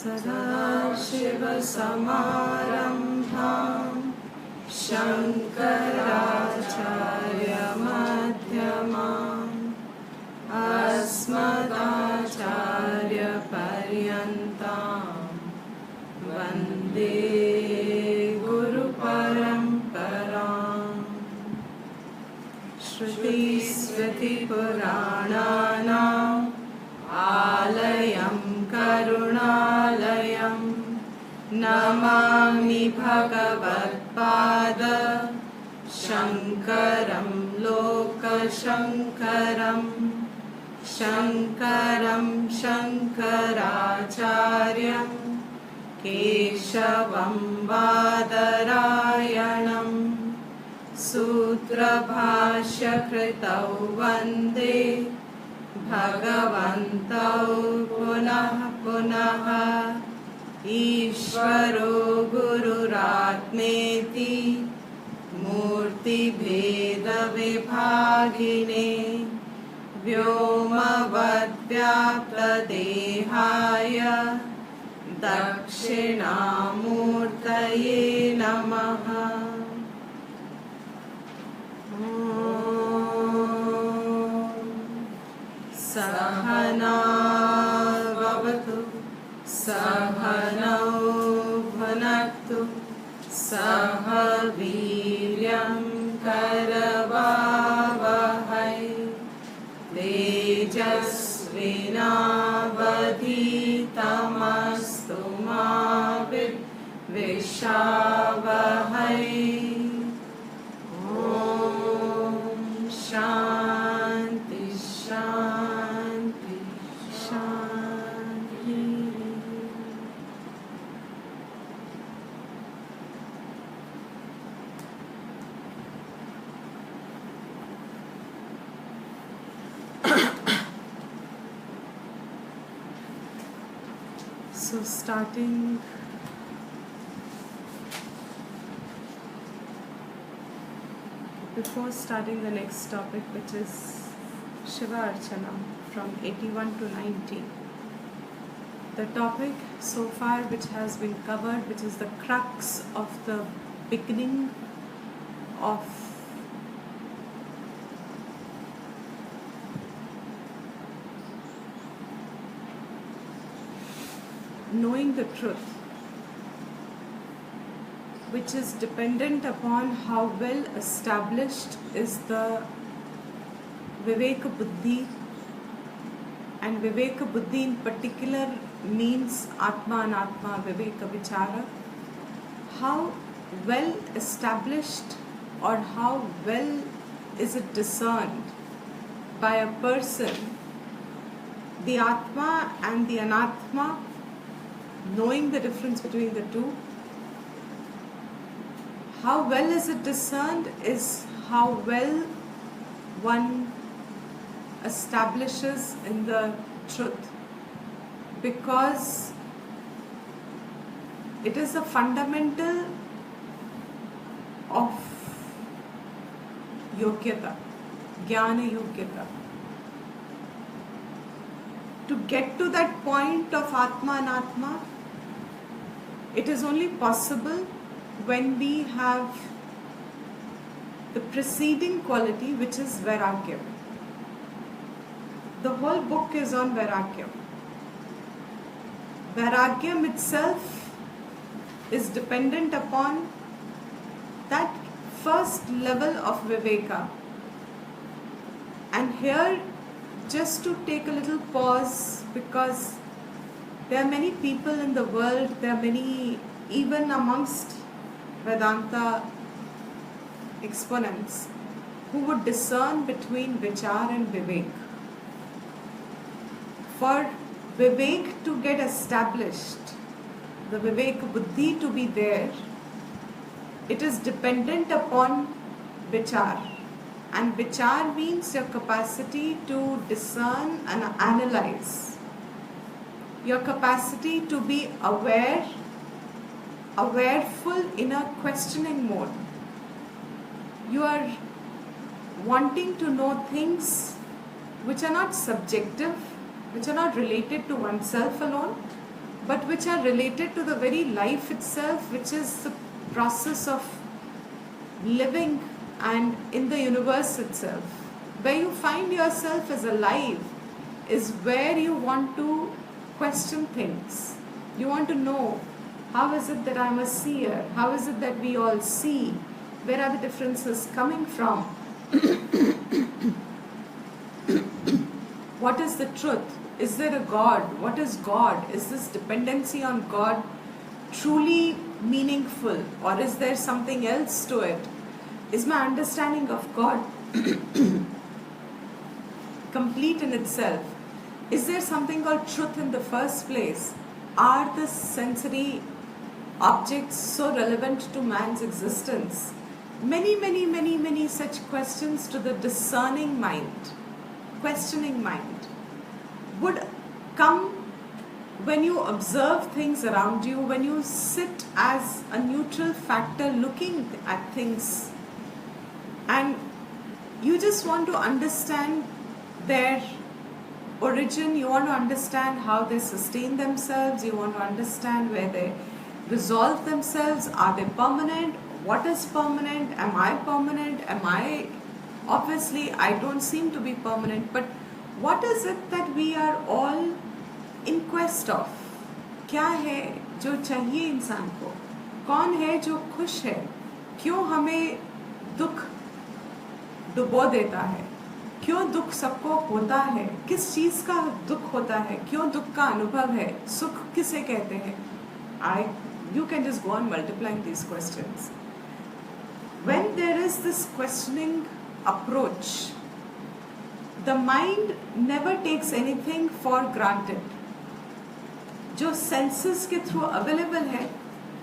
सदाशिवसमारम्भां शङ्कराचार्यमध्यमाम् अस्मदाचार्यपर्यन्तां वन्दे गुरुपरम्पराम्। श्रुतिस्मृतिपुराणानाम् आलयं करुणालयं नमामि भगवत्पाद शङ्करं लोकशङ्करं शङ्करं शङ्कराचार्यं केशवं बादरायणं सूत्रभाष्यकृतौ वन्दे भगवन्तौ पुनः पुनः। ईश्वरो गुरुरात्मेति मूर्तिभेदविभागिने व्योमवद्व्याप्तदेहाय दक्षिणामूर्तये नमः। सहना भवतु सहनौ भुनक्तु सह वीर्यं करवावहै तेजस्विनावधीतमस्तु मा विद्विषावहै। ॐ शान्ति शान्ति शान्ति। So before starting the next topic, which is Shiva Archana from 81 to 90, the topic so far which has been covered, which is the crux of the beginning of knowing the truth, which is dependent upon how well established is the Viveka Buddhi, and Viveka Buddhi in particular means Atma Anatma Viveka Vichara. How well established or how well is it discerned by a person, the Atma and the Anatma, knowing the difference between the two. How well is it discerned is how well one establishes in the truth, because it is a fundamental of yogyata, jnana yogyata. To get to that point of Atma and Atma, it is only possible when we have the preceding quality, which is Vairagya. The whole book is on Vairagya. Vairagyam itself is dependent upon that first level of Viveka. And here, just to take a little pause, because there are many people in the world, there are many, even amongst Vedanta exponents, who would discern between Vichar and Vivek. For Vivek to get established, the Vivek Buddhi to be there, it is dependent upon Vichar. And Vichar means your capacity to discern and analyze. Your capacity to be aware, awareful in a questioning mode. You are wanting to know things which are not subjective, which are not related to oneself alone, but which are related to the very life itself, which is the process of living and in the universe itself. Where you find yourself as alive is where you want to question things. You want to know, how is it that I'm a seer? How is it that we all see? Where are the differences coming from? What is the truth? Is there a God? What is God? Is this dependency on God truly meaningful, or is there something else to it? Is my understanding of God complete in itself? Is there something called truth in the first place? Are the sensory objects so relevant to man's existence? Many such questions to the discerning mind, questioning mind, would come when you observe things around you, when you sit as a neutral factor looking at things, and you just want to understand their origin, you want to understand how they sustain themselves, you want to understand where they resolve themselves. Are they permanent? What is permanent? Am I permanent? Obviously I don't seem to be permanent, but what is it that we are all in quest of? क्या है जो चाहिए इंसान को? कौन है जो खुश है? क्यों हमें दुख डुबो देता है? क्यों दुख सबको होता है? किस चीज का दुख होता है? क्यों दुख का अनुभव है? सुख किसे कहते हैं? You can just go on multiplying these questions. When there is this questioning approach, the mind never takes anything for granted. जो सेंसेस के थ्रू अवेलेबल है,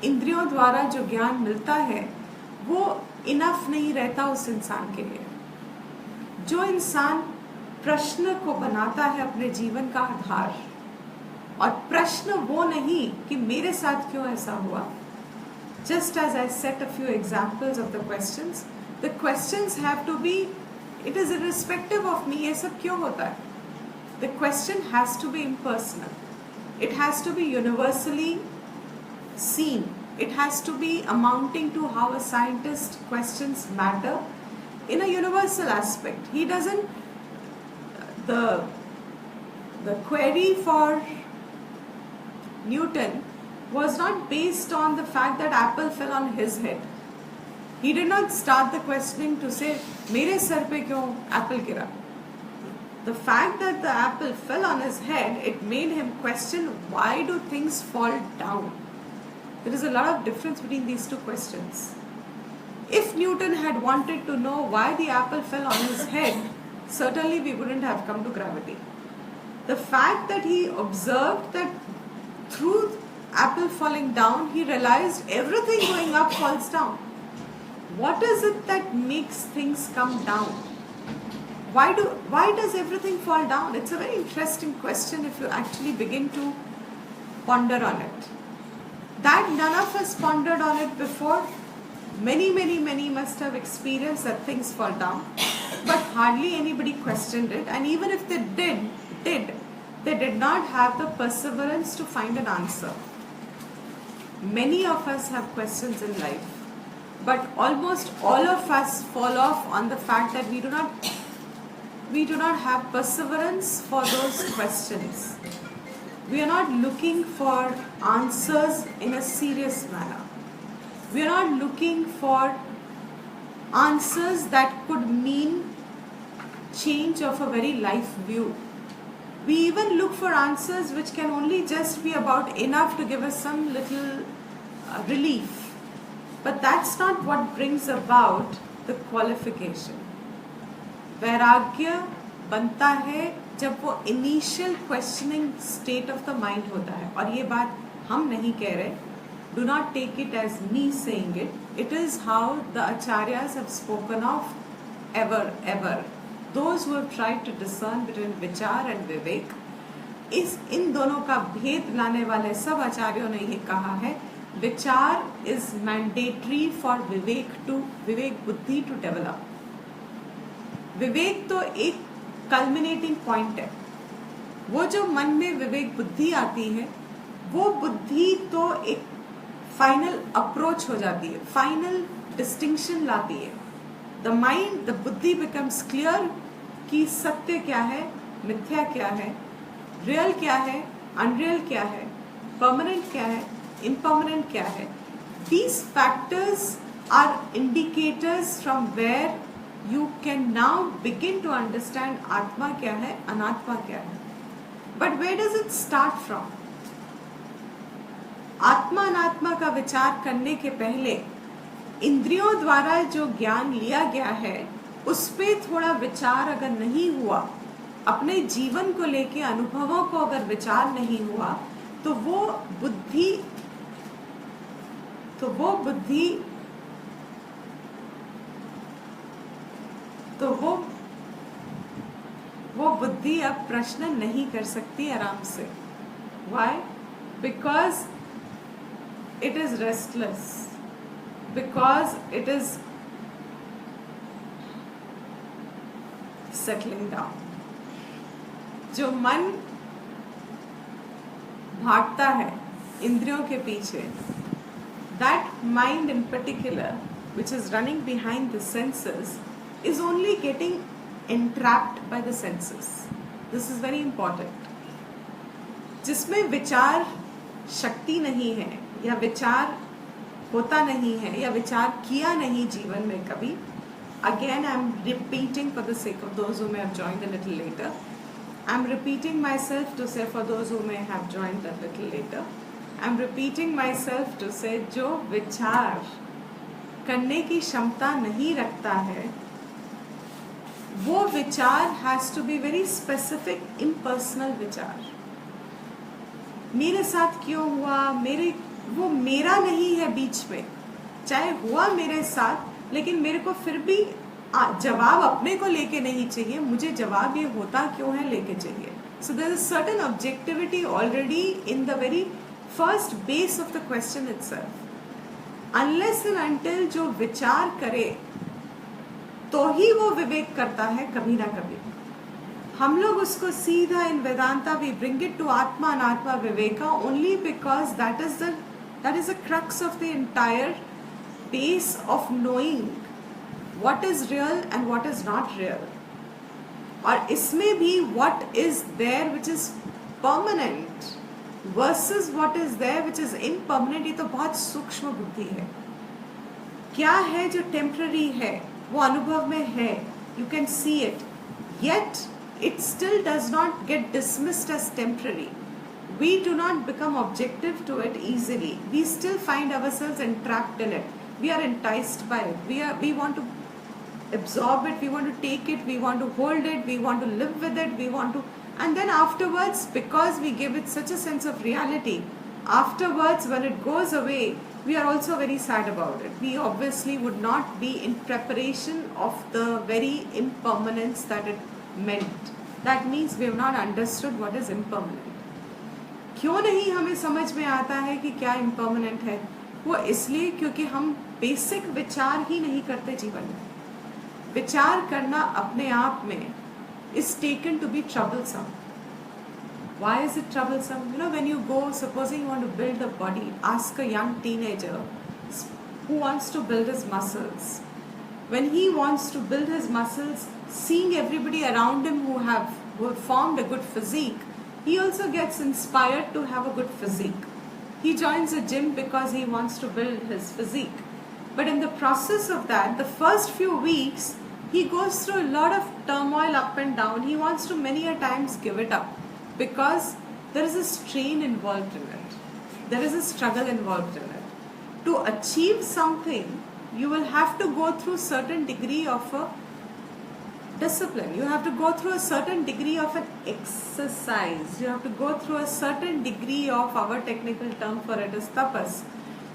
इंद्रियों द्वारा जो ज्ञान मिलता है, वो इनफ नहीं रहता उस इंसान के लिए. जो इंसान प्रश्न को बनाता है अपने जीवन का आधार, और प्रश्न वो नहीं कि मेरे साथ क्यों ऐसा हुआ. Just as I set a few examples of the questions have to be, it is irrespective of me, ये सब क्यों होता है. The question has to be impersonal. It has to be universally seen. It has to be amounting to how a scientist questions matter in a universal aspect. He doesn't, the query for Newton was not based on the fact that apple fell on his head. He did not start the questioning to say, मेरे sir पे क्यों apple गिरा? The fact that the apple fell on his head, it made him question, why do things fall down? There is a lot of difference between these two questions. If Newton had wanted to know why the apple fell on his head, certainly we wouldn't have come to gravity. The fact that he observed that through apple falling down, he realized everything going up falls down. What is it that makes things come down? Why does everything fall down? It's a very interesting question if you actually begin to ponder on it. That none of us pondered on it before. Many must have experienced that things fall down, but hardly anybody questioned it, and even if they they did not have the perseverance to find an answer. Many of us have questions in life, but almost all of us fall off on the fact that we do not have perseverance for those questions. We are not looking for answers in a serious manner. We are not looking for answers that could mean change of a very life view. We even look for answers which can only just be about enough to give us some little relief. But that's not what brings about the qualification. वैराग्य बनता है जब वो initial questioning state of the mind होता है. और ये बात हम नहीं कह रहे. Do not take it as me saying it. It is how the acharyas have spoken of ever. Those who have tried to discern between vichar and vivek, इन दोनों का भेद लाने वाले सब आचार्यों ने ये कहा है, विचार is mandatory for विवेक बुद्धि to develop. विवेक तो एक कल्मिनेटिंग पॉइंट है. वो जो मन में विवेक बुद्धि आती है, वो बुद्धि तो एक फाइनल अप्रोच हो जाती है, फाइनल डिस्टिंक्शन लाती है. द माइंड, द बुद्धि बिकम्स क्लियर कि सत्य क्या है, मिथ्या क्या है, रियल क्या है, अनरियल क्या है, परमानेंट क्या है, इम्परमानेंट क्या है. These factors are indicators from where you can now begin to understand आत्मा क्या है, अनात्मा क्या है. But where does it start from? आत्मा अनात्मा का विचार करने के पहले इंद्रियों द्वारा जो ज्ञान लिया गया है उस पे थोड़ा विचार अगर नहीं हुआ, अपने जीवन को लेके अनुभवों को अगर विचार नहीं हुआ, तो वो बुद्धि अब प्रश्न नहीं कर सकती आराम से. Why? Because it is restless, because it is settling down. जो मन भागता है इंद्रियों के पीछे, that mind in particular which is running behind the senses is only getting entrapped by the senses. This is very important. जिसमें विचार शक्ति नहीं है, या विचार होता नहीं है, या विचार किया नहीं जीवन में कभी. Again, I am repeating for the sake of those who may have joined a little later. I am repeating myself to say for those who may have joined a little later. I am repeating myself to say जो विचार करने की क्षमता नहीं रखता है, वो विचार has to be very specific, impersonal विचार. मेरे साथ क्यों हुआ, वो मेरा नहीं है बीच में. चाहे हुआ मेरे साथ, लेकिन मेरे को फिर भी जवाब अपने को लेके नहीं चाहिए, मुझे जवाब ये होता क्यों है लेके चाहिए. So there is a certain objectivity already in the very first base of the question itself. Unless and until जो विचार करे तो ही वो विवेक करता है कभी ना कभी. हम लोग उसको सीधा इन Vedanta we bring it to आत्मा अनात्मा Viveka only because that is the crux of the entire base of knowing what is real and what is not real. और इसमें भी what is there which is permanent versus what is there which is impermanent, ये तो बहुत सूक्ष्म बुद्धि है. क्या है जो टेम्पररी है, वो अनुभव में है, you can see it, yet it still does not get dismissed as temporary. We do not become objective to it easily. We still find ourselves entrapped in it. We are enticed by it. We want to absorb it, we want to take it, we want to hold it, we want to live with it, and then afterwards, because we give it such a sense of reality, afterwards when it goes away, we are also very sad about it. We obviously would not be in preparation of the very impermanence that it meant. That means we have not understood what is impermanent. क्यों नहीं हमें समझ में आता है कि क्या impermanent है? वो इसलिए क्योंकि हम बेसिक विचार ही नहीं करते जीवन में. विचार करना अपने आप में is taken to be troublesome. Why is it troublesome? You know, when you go, supposing you want to build a body, ask a young teenager who wants to build his muscles. When he wants to build his muscles, seeing everybody around him who have formed a good physique, he also gets inspired to have a good physique. He joins a gym because he wants to build his physique. But in the process of that, the first few weeks, he goes through a lot of turmoil up and down. He wants to many a times give it up because there is a strain involved in it. There is a struggle involved in it. To achieve something, you will have to go through certain degree of a discipline. You have to go through a certain degree of an exercise. You have to go through a certain degree of, our technical term for it is tapas.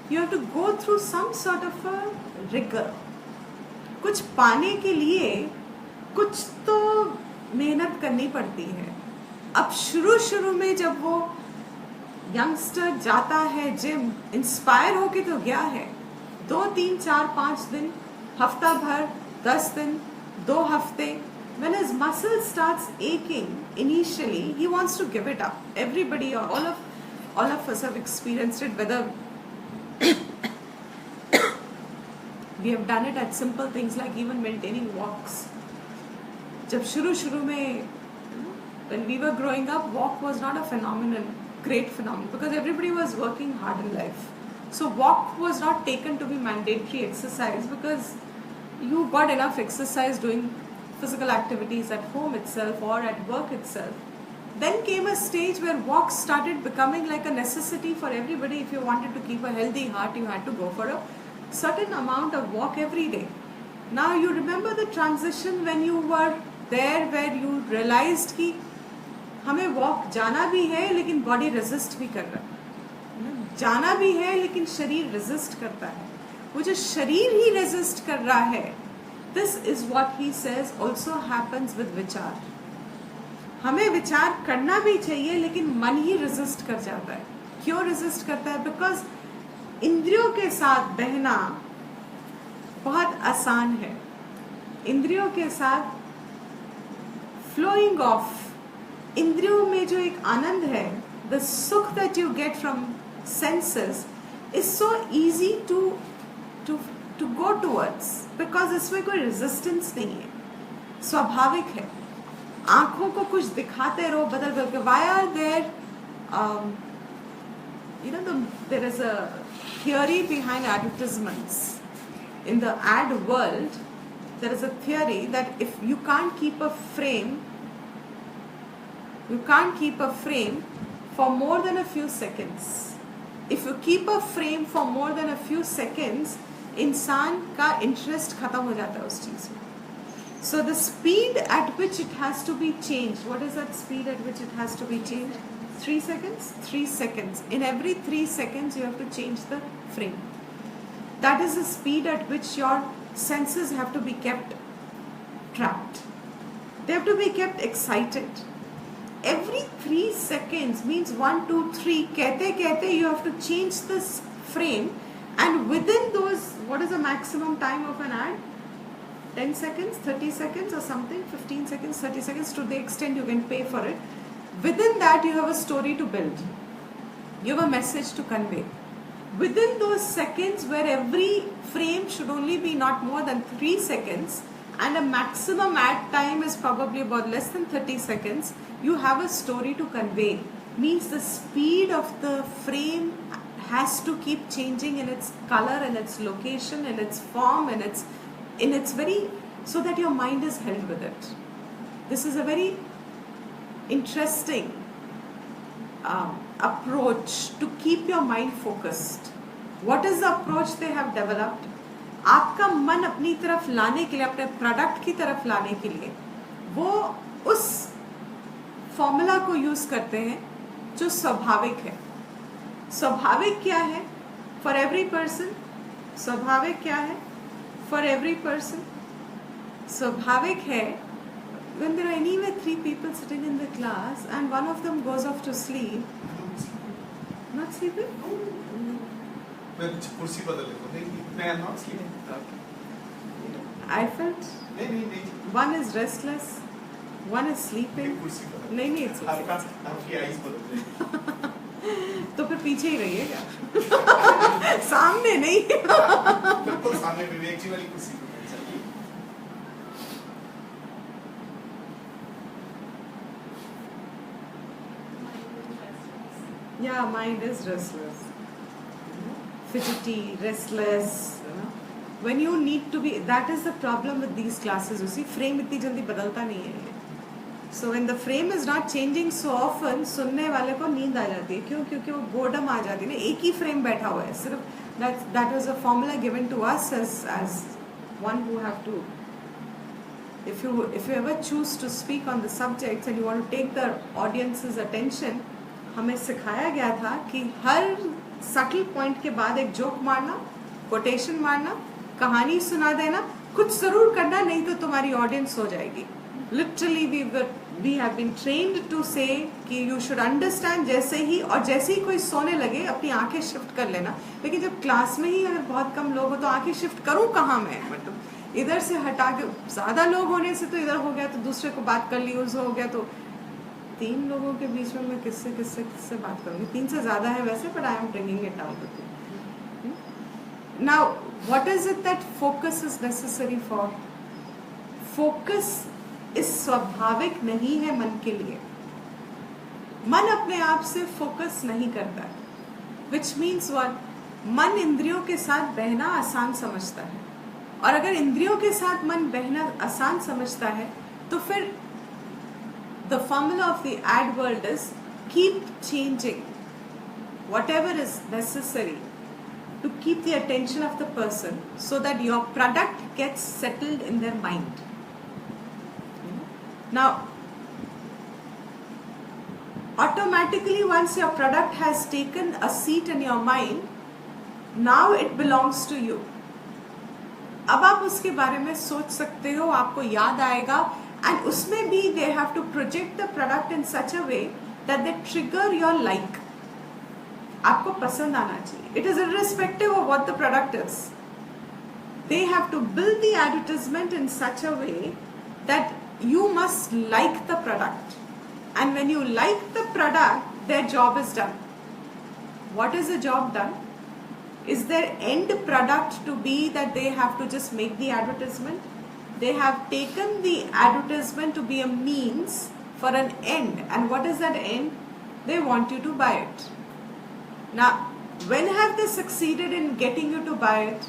You have to go through some sort of a rigor. कुछ पाने के लिए कुछ तो मेहनत करनी पड़ती है. अब शुरू में जब वो यंगस्टर जाता है जिम, इंस्पायर होके तो गया है, 2, 3, 4, 5 दिन, हफ्ता भर, 10 दिन, 2 हफ्ते, when his muscle starts aching initially, he wants to give it up. Everybody, all of all of us have experienced it, whether we have done it at simple things like even maintaining walks. जब शुरू में, when we were growing up, walk was not a phenomenon, great phenomenon, because everybody was working hard in life. So walk was not taken to be mandatory exercise because you got enough exercise doing physical activities at home itself or at work itself. Then came a stage where walk started becoming like a necessity for everybody. If you wanted to keep a healthy heart, you had to go for a certain amount of walk every day. Now you remember the transition when you were there where you realized कि हमें walk जाना भी है लेकिन body resist भी कर रहा है, जाना भी है लेकिन शरीर resist करता है. वो जो शरीर ही resist कर रहा है, this is what he says also happens with विचार. हमें विचार करना भी चाहिए लेकिन मन ही resist कर जाता है. क्यों resist करता है? Because इंद्रियों के साथ बहना बहुत आसान है. इंद्रियों के साथ flowing off, इंद्रियों में जो एक आनंद है, the सुख that you get from senses is so easy to go towards because इसमें कोई resistance नहीं है, स्वाभाविक है. आंखों को कुछ दिखाते रहो बदल के. Why are there there is a theory behind advertisements. In the ad world, there is a theory that if you can't keep a frame for more than a few seconds. If you keep a frame for more than a few seconds, इंसान का interest खत्म हो जाता है उस चीज में. So the speed at which it has to be changed. What is that speed at which it has to be changed? 3 seconds? 3 seconds. In every 3 seconds, you have to change the frame. That is the speed at which your senses have to be kept trapped. They have to be kept excited. Every 3 seconds means 1, 2, 3. कहते you have to change this frame, and within those, what is the maximum time of an ad? 10 seconds, 30 seconds or something, 15 seconds, 30 seconds, to the extent you can pay for it. Within that, you have a story to build. You have a message to convey. Within those seconds, where every frame should only be not more than 3 seconds, and a maximum ad time is probably about less than 30 seconds, you have a story to convey. Means the speed of the frame has to keep changing in its color, in its location, in its form, in its very, so that your mind is held with it. This is a very interesting approach to keep your mind focused. What is the approach they have developed? आपका मन अपनी तरफ लाने के लिए, अपने product की तरफ लाने के लिए, वो उस फॉर्मूला को यूज करते हैं जो स्वाभाविक है. स्वाभाविक क्या है फॉर एवरी पर्सन? स्वाभाविक क्या है फॉर एवरी पर्सन? स्वाभाविक है when there are anyway 3 people sitting in the class and one of them goes off to sleep. Not sleeping? मैं कुर्सी बदल लेता हूँ. नहीं, मैं am not sleeping. I felt नहीं. one is restless, one is sleeping. कुर्सी बदल. नहीं, it's okay. आपकी आईज बदल रही. तो फिर पीछे ही रहिएगा. सामने नहीं. बिल्कुल सामने विवेक जी वाली कुर्सी. Yeah, mind is restless, fidgety, restless. When you need to be, that is the problem with these classes. You see, frame इतनी जल्दी बदलता नहीं है. So when the frame is not changing so often, सुनने वाले को नींद आ जाती है. क्यों? क्योंकि वो boredom आ जाती है ना. एक ही frame बैठा हुआ है. सिर्फ that was a formula given to us as one who have to. If you ever choose to speak on the subjects and you want to take the audience's attention, हमें सिखाया गया था कि हर सटल पॉइंट के बाद एक joke मारना, quotation मारना, कहानी सुना देना, कुछ जरूर करना, नहीं तो तुम्हारी ऑडियंस सो जाएगी. Literally we have been trained to say कि यू शुड अंडरस्टैंड. जैसे ही कोई सोने लगे अपनी आंखें शिफ्ट कर लेना. लेकिन जब क्लास में ही अगर बहुत कम लोग हो तो आंखें शिफ्ट करूं कहाँ मैं? मतलब इधर से हटा के, ज्यादा लोग होने से तो इधर हो गया तो दूसरे को बात कर ली, उस हो गया तो 3 लोगों के बीच में मैं किससे बात करूँगी? 3 से ज़्यादा है वैसे, but I am bringing it down to 2. Now, what is it that focus is necessary for? Focus इस स्वाभाविक नहीं है मन के लिए. मन अपने आप से फोकस नहीं करता है. Which means what? मन इंद्रियों के साथ बहना आसान समझता है, और अगर इंद्रियों के साथ मन बहना आसान समझता है तो फिर the formula of the ad world is keep changing whatever is necessary to keep the attention of the person so that your product gets settled in their mind. Now, automatically once your product has taken a seat in your mind, now it belongs to you. अब आप उसके बारे में सोच सकते हो, आपको याद आएगा, and उसमें भी they have to project the product in such a way that they trigger your like. आपको पसंद आना चाहिए. It is irrespective of what the product is. They have to build the advertisement in such a way that you must like the product. And when you like the product, their job is done. What is the job done? Is their end product to be that they have to just make the advertisement? They have taken the advertisement to be a means for an end. And what is that end? They want you to buy it. Now, when have they succeeded in getting you to buy it?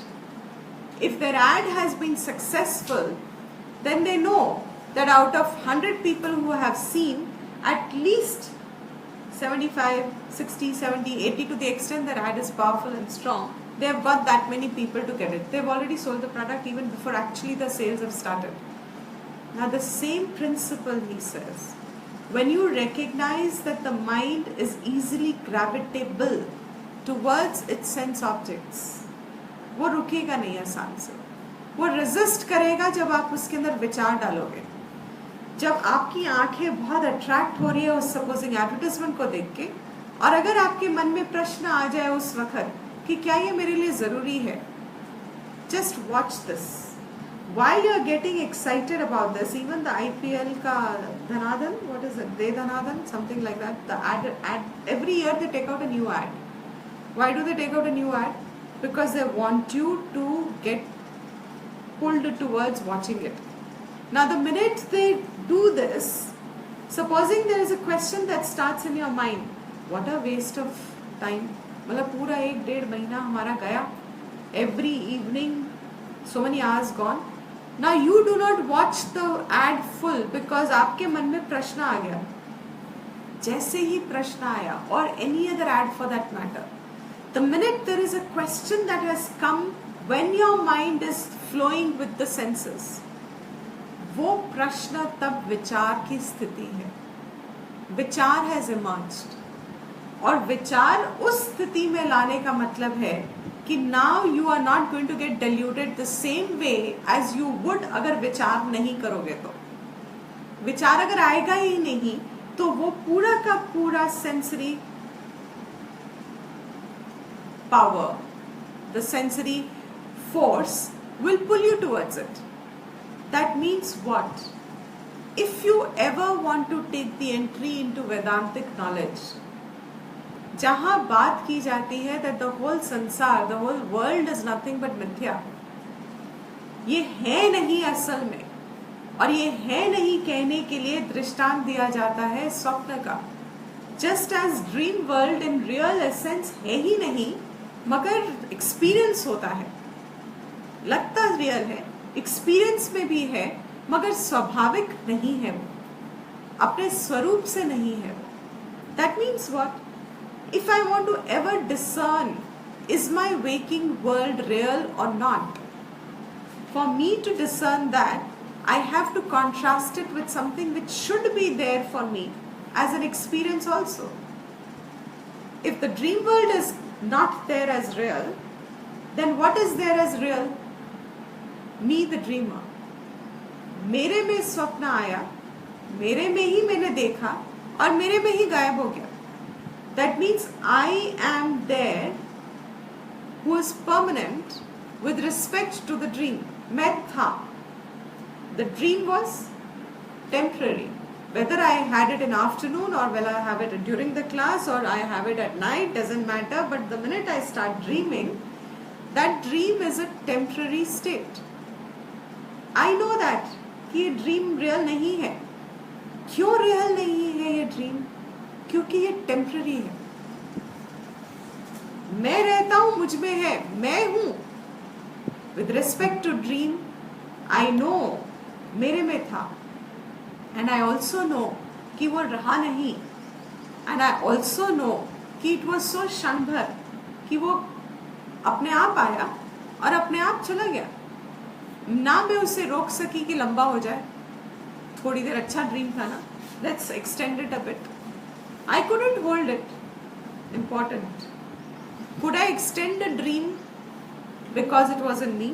If their ad has been successful, then they know that out of 100 people who have seen, at least 75, 60, 70, 80, to the extent their ad is powerful and strong, they have got that many people to get it. They've already sold the product even before actually the sales have started. Now the same principle, he says, when you recognize that the mind is easily gravitable towards its sense objects, वो रुकेगा नहीं आसान से. वो resist करेगा जब आप उसके अंदर विचार डालोगे. जब आपकी आंखें बहुत अट्रैक्ट हो रही है उस सपोजिंग एडवर्टाइजमेंट को देख के, और अगर आपके मन में प्रश्न आ जाए उस वक्त कि क्या ये मेरे लिए जरूरी है, just watch this. While you are getting excited about this, even the IPL का धनाधन, what is it, they Dhanadhan, something like that, the ad, every year they take out a new ad. Why do they take out a new ad? Because they want you to get pulled towards watching it. Now the minute they do this, supposing there is a question that starts in your mind, what a waste of time. मतलब पूरा 1-1.5 महीना हमारा गया, every evening so many hours gone. Now you do not watch the ad full because आपके मन में प्रश्न आ गया. जैसे ही प्रश्न आया, or any other ad for that matter, the minute there is a question that has come when your mind is flowing with the senses, वो प्रश्न तब विचार की स्थिति है. विचार has emerged. और विचार उस स्थिति में लाने का मतलब है कि now you are not going to get deluded the same way as you would अगर विचार नहीं करोगे तो. विचार अगर आएगा ही नहीं तो वो पूरा का पूरा sensory power, the sensory force will pull you towards it. That means what? If you ever want to take the entry into Vedantic knowledge, जहाँ बात की जाती है that the whole संसार, the whole world is nothing but मिथ्या, ये है नहीं असल में, और ये है नहीं कहने के लिए दृष्टांत दिया जाता है स्वप्न का. Just as dream world in real essence है ही नहीं, मगर एक्सपीरियंस होता है, लगता रियल है, एक्सपीरियंस में भी है, मगर स्वाभाविक नहीं है, वो अपने स्वरूप से नहीं है. That means what? If I want to ever discern, is my waking world real or not? For me to discern that, I have to contrast it with something which should be there for me as an experience also. If the dream world is not there as real, then what is there as real? Me, the dreamer. मेरे में स्वप्न आया, मेरे में ही मैंने देखा, और मेरे में ही गायब हो गया. That means I am there who is permanent with respect to the dream. मैं था. The dream was temporary. Whether I had it in afternoon or whether I have it during the class or I have it at night, doesn't matter. But the minute I start dreaming, that dream is a temporary state. I know that कि ये dream real नहीं है. क्यों real नहीं है ये dream? क्योंकि ये टेम्पररी है. मैं रहता हूं, मुझ में है, मैं हूं. With respect to dream, I know मेरे में था, एंड आई ऑल्सो नो कि वो रहा नहीं, एंड आई ऑल्सो नो कि इट वॉज सो क्षण भर कि वो अपने आप आया और अपने आप चला गया. ना मैं उसे रोक सकी कि लंबा हो जाए. थोड़ी देर अच्छा ड्रीम था ना, let's extend it a bit. I couldn't hold it. Important. Could I extend a dream because it was in me?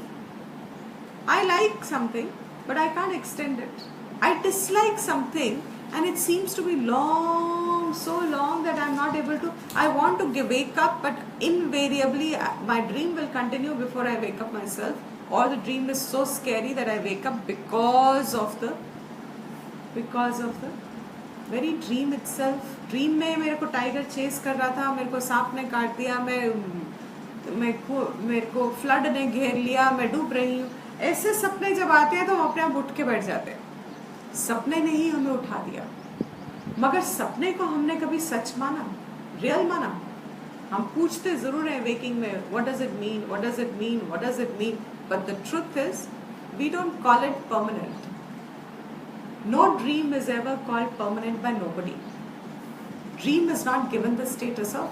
I like something, but I can't extend it. I dislike something and it seems to be long, so long that I'm not able to. I want to wake up, but invariably my dream will continue before I wake up myself. Or the dream is so scary that I wake up because of the very dream itself. Dream में मेरे को tiger chess कर रहा था, मेरे को सांप ने काट दिया, मेरे को फ्लड ने घेर लिया, मैं डूब रही हूँ. ऐसे सपने जब आते हैं तो हम अपने आप उठ के बैठ जाते हैं. सपने ने ही हमें उठा दिया, मगर सपने को हमने कभी सच माना, रियल माना? हम पूछते जरूर हैं वेकिंग में, what does it mean, what does it mean, what does it mean, but the truth is we don't call it permanent. No dream is ever called permanent by nobody. Dream is not given the status of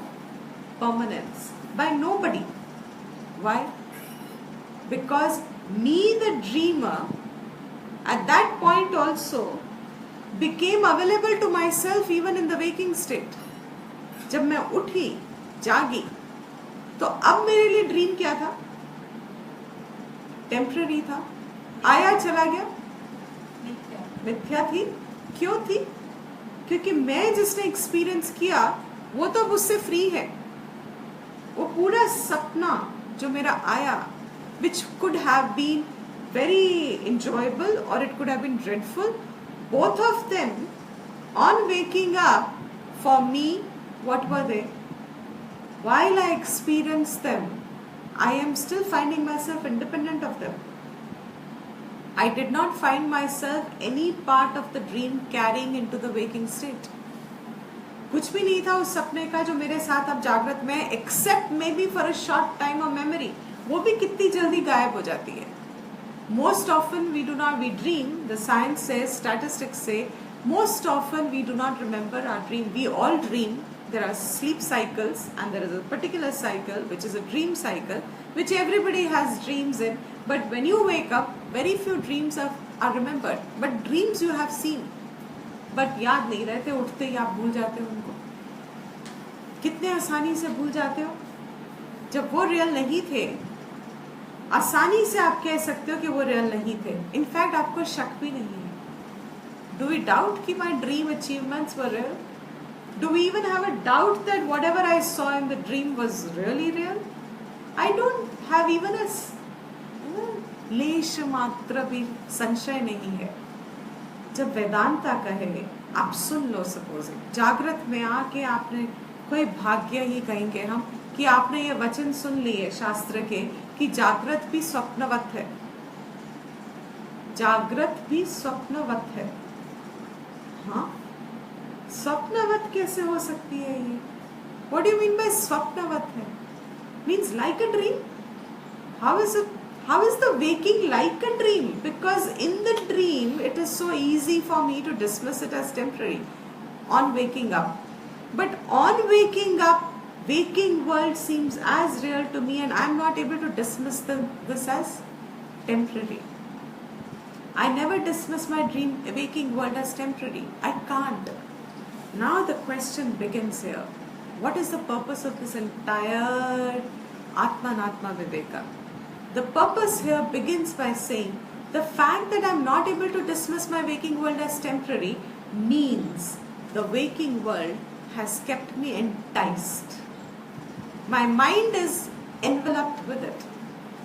permanence by nobody. Why? Because me, the dreamer, at that point also became available to myself even in the waking state. जब मैं उठी, जागी, तो अब मेरे लिए dream क्या था? टेम्पररी था, आया चला गया, मिथ्या थी. क्यों थी? क्योंकि मैं जिसने एक्सपीरियंस किया वो तो उससे फ्री है. वो पूरा सपना जो मेरा आया, which could have been very enjoyable or it could have been dreadful, both of them on waking up, for me, what were they? While I experienced them, I am still finding myself independent of them. I did not find myself any part of the dream carrying into the waking state. कुछ भी नहीं था उस सपने का जो मेरे साथ अब जागृत में, except maybe for a short time of memory. वो भी कितनी जल्दी गायब हो जाती है. Most often we dream, the science says, statistics say, most often we do not remember our dream. We all dream. There are sleep cycles and there is a particular cycle which is a dream cycle which everybody has dreams in. But when you wake up, very few dreams are remembered. But dreams you have seen, but याद नहीं रहते, उठते ही आप भूल जाते हो उनको. कितने आसानी से भूल जाते हो. जब वो रियल नहीं थे, आसानी से आप कह सकते हो कि वो रियल नहीं थे. इनफैक्ट आपको शक भी नहीं है. Do we doubt कि my dream achievements were real? Do we even have a doubt that whatever I saw in the dream was really real? I don't have even a लेश मात्र भी संशय नहीं है. जब वेदांता कहे, आप सुन लो, सपोजिंग जागृत में आके आपने कोई भाग्य ही कहेंगे हम कि आपने ये वचन सुन लिए शास्त्र के कि जागृत भी स्वप्नवत है. जागृत भी स्वप्नवत है. हाँ, स्वप्नवत कैसे हो सकती है ये? What do you mean by स्वप्नवत है? Means like a dream. How is the waking like a dream? Because in the dream, it is so easy for me to dismiss it as temporary on waking up. But on waking up, waking world seems as real to me and I am not able to dismiss this as temporary. I never dismiss my dream, waking world as temporary. I can't. Now the question begins here. What is the purpose of this entire Atma Viveka? The purpose here begins by saying the fact that I am not able to dismiss my waking world as temporary means the waking world has kept me enticed. My mind is enveloped with it.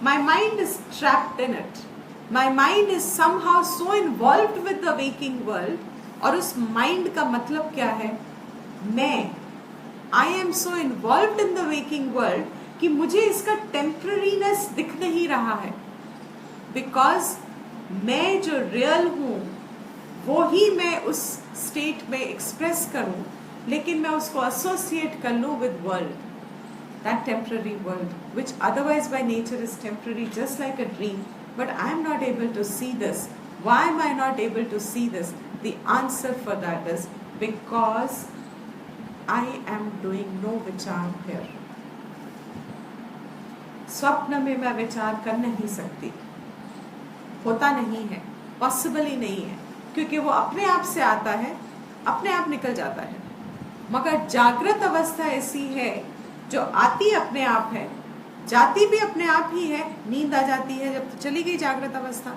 My mind is trapped in it. My mind is somehow so involved with the waking world और उस mind का मतलब क्या है? मैं, I am so involved in the waking world कि मुझे इसका टेम्पररीनेस दिख नहीं रहा है, बिकॉज मैं जो रियल हूं वो ही मैं उस स्टेट में एक्सप्रेस करूं, लेकिन मैं उसको एसोसिएट कर लूं with world, that temporary world, which otherwise by nature is temporary, just like a dream, but I am not able to see this. Why am I not able to see this? The answer for that is because I am doing no vichar here. स्वप्न में मैं विचार कर नहीं सकती, होता नहीं है, पॉसिबल ही नहीं है, क्योंकि वो अपने आप से आता है, अपने आप निकल जाता है। मगर जागृत अवस्था ऐसी है जो आती अपने आप है, जाती भी अपने आप ही है। नींद आ जाती है जब, तो चली गई जागृत अवस्था,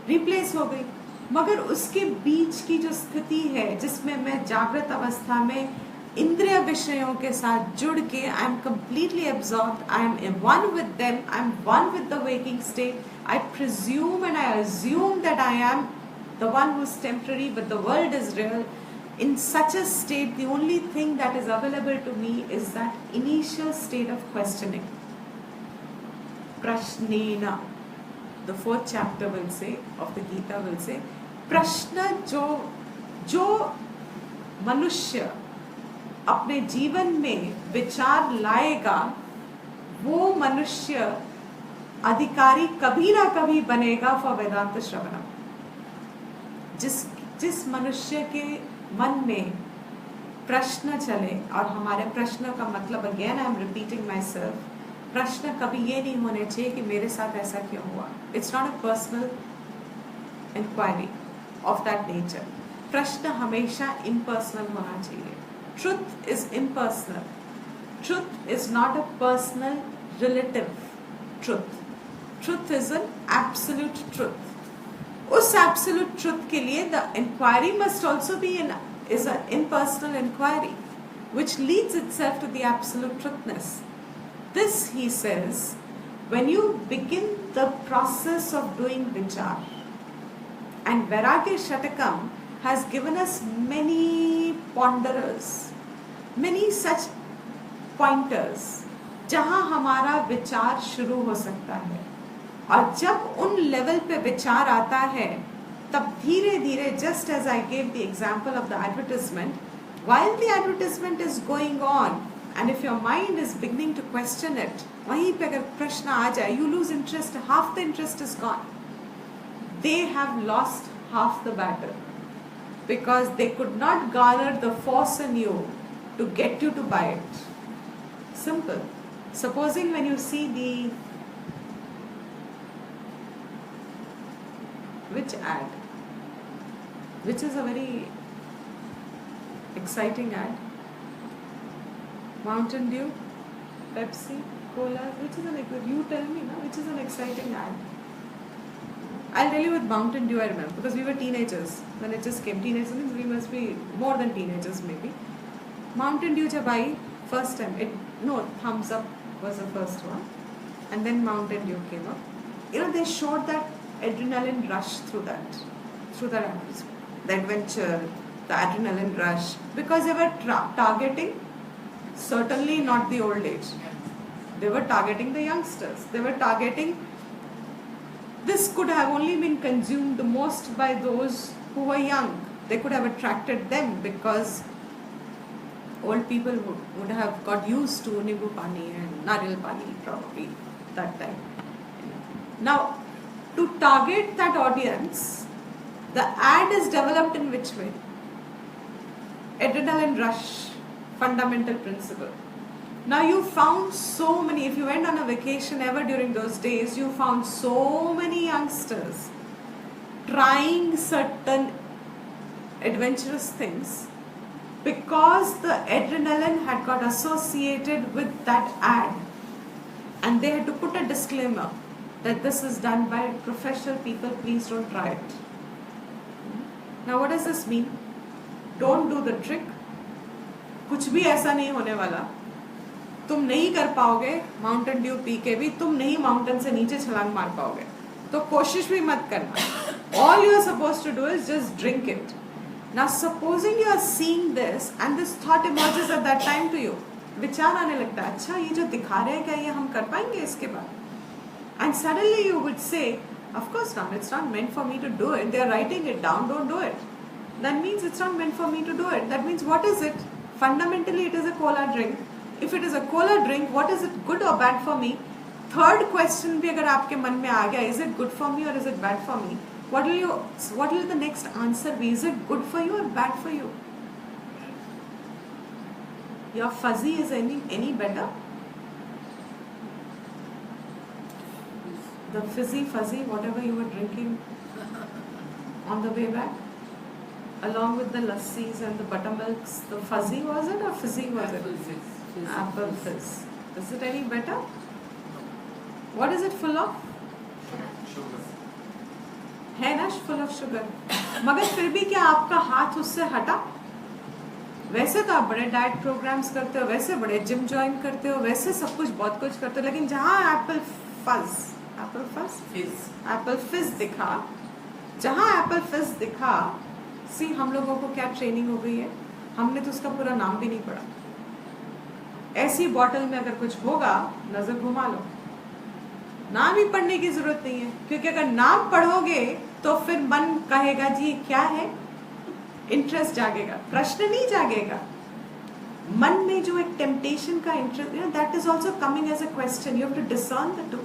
रिप्लेस हो गई। मगर उसके बीच की जो स्थिति है जिसमें मैं जागृत अवस्था में इंद्रिय विषयों के साथ जुड़ के I am completely absorbed, I am one with them, I am one with the waking state, I presume and I assume that I am the one who is temporary but the world is real. In such a state, the only thing that is available to me is that initial state of questioning. Prashnena, the 4th chapter will say, of the Gita will say, प्रश्न जो मनुष्य अपने जीवन में विचार लाएगा, वो मनुष्य अधिकारी कभी ना कभी बनेगा फॉर वेदांत श्रवणम। जिस मनुष्य के मन में प्रश्न चले, और हमारे प्रश्न का मतलब, again I am repeating my self, प्रश्न कभी ये नहीं होने चाहिए कि मेरे साथ ऐसा क्यों हुआ। It's not a personal inquiry of that nature. प्रश्न हमेशा इम्पर्सनल होना चाहिए। Truth is impersonal, truth is not a personal relative truth is an absolute truth. उस एब्सोल्यूट ट्रुथ के लिए the inquiry must also be is an impersonal inquiry, which leads itself to the absolute truthness. This, he says, when you begin the process of doing vichar, and Vairagya Shatakam has given us many ponderers, many such pointers, जहाँ हमारा विचार शुरू हो सकता है, और जब उन लेवल पे विचार आता है, तब धीरे धीरे, just as I gave the example of the advertisement, while the advertisement is going on, and if your mind is beginning to question it, वहीं पे अगर प्रश्न आ जाए, you lose interest, half the interest is gone. They have lost half the battle, because they could not garner the force in you to get you to buy it. Simple. Supposing when you see which ad, which is a very exciting ad, Mountain Dew, Pepsi, Cola, which is you tell me now, which is an exciting ad? I'll tell you with Mountain Dew I remember, because we were teenagers when it just came. Teenagers means we must be more than teenagers maybe. Mountain Dew jab aayi first time, Thumbs Up was the first one, and then Mountain Dew came up. They showed that adrenaline rush through that advertisement. The adventure, the adrenaline rush, because they were targeting certainly not the old age. They were targeting the youngsters. They were targeting, this could have only been consumed the most by those who were young. They could have attracted them because old people would have got used to Nimbu Pani and Nariyal Pani probably that time. Now, to target that audience, the ad is developed in which way? Adrenaline rush, fundamental principle. Now you found so many, if you went on a vacation ever during those days, you found so many youngsters trying certain adventurous things because the adrenaline had got associated with that ad, and they had to put a disclaimer that this is done by professional people, please don't try it. Now what does this mean? Don't do the trick. कुछ भी ऐसा नहीं होने वाला, तुम नहीं कर पाओगे माउंटेन ड्यू पी के भी, तुम नहीं माउंटेन से नीचे छलांग मार पाओगे, तो कोशिश भी मत करना. All you are supposed to do is just drink it. Now supposing you are seeing this and this thought emerges at that time to you, विचार आने लगता है, अच्छा ये जो दिखा रहे हैं क्या ये हम कर पाएंगे इसके बाद? And suddenly you would say, of course not, it's not meant for me to do it. They are writing it down, don't do it. That means it's not meant for me to do it. That means what is it? Fundamentally it is a cola drink. If it is a cola drink, what is it, good or bad for me? Third question भी अगर आपके मन में आ गया, is it good for me or is it bad for me? What will the next answer be? Is it good for you or bad for you? Your fuzzy is any better? The fizzy fuzzy, whatever you were drinking on the way back, along with the lassis and the buttermilks, the fuzzy was it or fizzy was it? Apple fizz. Apple fizz. Is it any better? What is it full of? Sugar. है ना, full of sugar. मगर फिर भी क्या आपका हाथ उससे हटा? वैसे तो आप बड़े डाइट प्रोग्राम्स करते हो, वैसे बड़े जिम ज्वाइन करते हो, वैसे सब कुछ बहुत कुछ करते हो, लेकिन जहाँ एप्पल फिज दिखा, जहाँ एप्पल फिज दिखा, सी हम लोगों को क्या ट्रेनिंग हो गई है, हमने तो उसका पूरा नाम भी नहीं पढ़ा. ऐसी बॉटल में अगर कुछ होगा, नजर घुमा लो, नाम ही पढ़ने की जरूरत नहीं है, क्योंकि अगर नाम पढ़ोगे तो फिर मन कहेगा जी क्या है, इंटरेस्ट जागेगा, प्रश्न नहीं जागेगा. मन में जो एक टेम्पटेशन का interest, that is also coming as a question. You have to discern the two.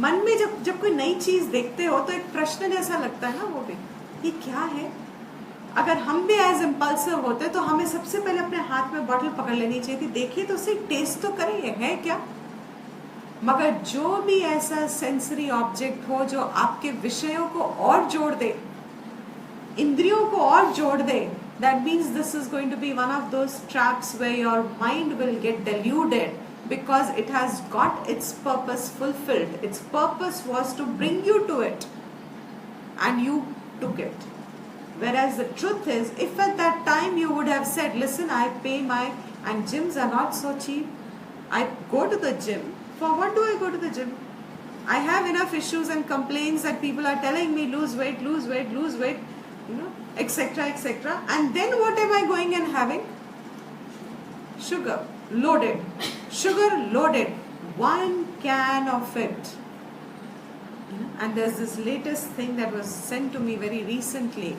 मन में जब कोई नई चीज देखते हो तो एक प्रश्न जैसा लगता है ना, वो भी ये क्या है. अगर हम भी एज इम्पल्सिव होते तो हमें सबसे पहले अपने हाथ में बॉटल पकड़ लेनी चाहिए थी, देखिए तो उसे टेस्ट तो करें ये है क्या. मगर जो भी ऐसा सेंसरी ऑब्जेक्ट हो जो आपके विषयों को और जोड़ दे, इंद्रियों को और जोड़ दे, that means this is going to be one of those traps where your mind will get deluded because it has got its purpose fulfilled. Its purpose was to bring you to it and you took it. Whereas the truth is, if at that time you would have said, listen, I pay and gyms are not so cheap, I go to the gym. For what do I go to the gym? I have enough issues and complaints that people are telling me lose weight, etc., etc. And then what am I going and having? Sugar loaded, 1 can of it. And there's this latest thing that was sent to me very recently,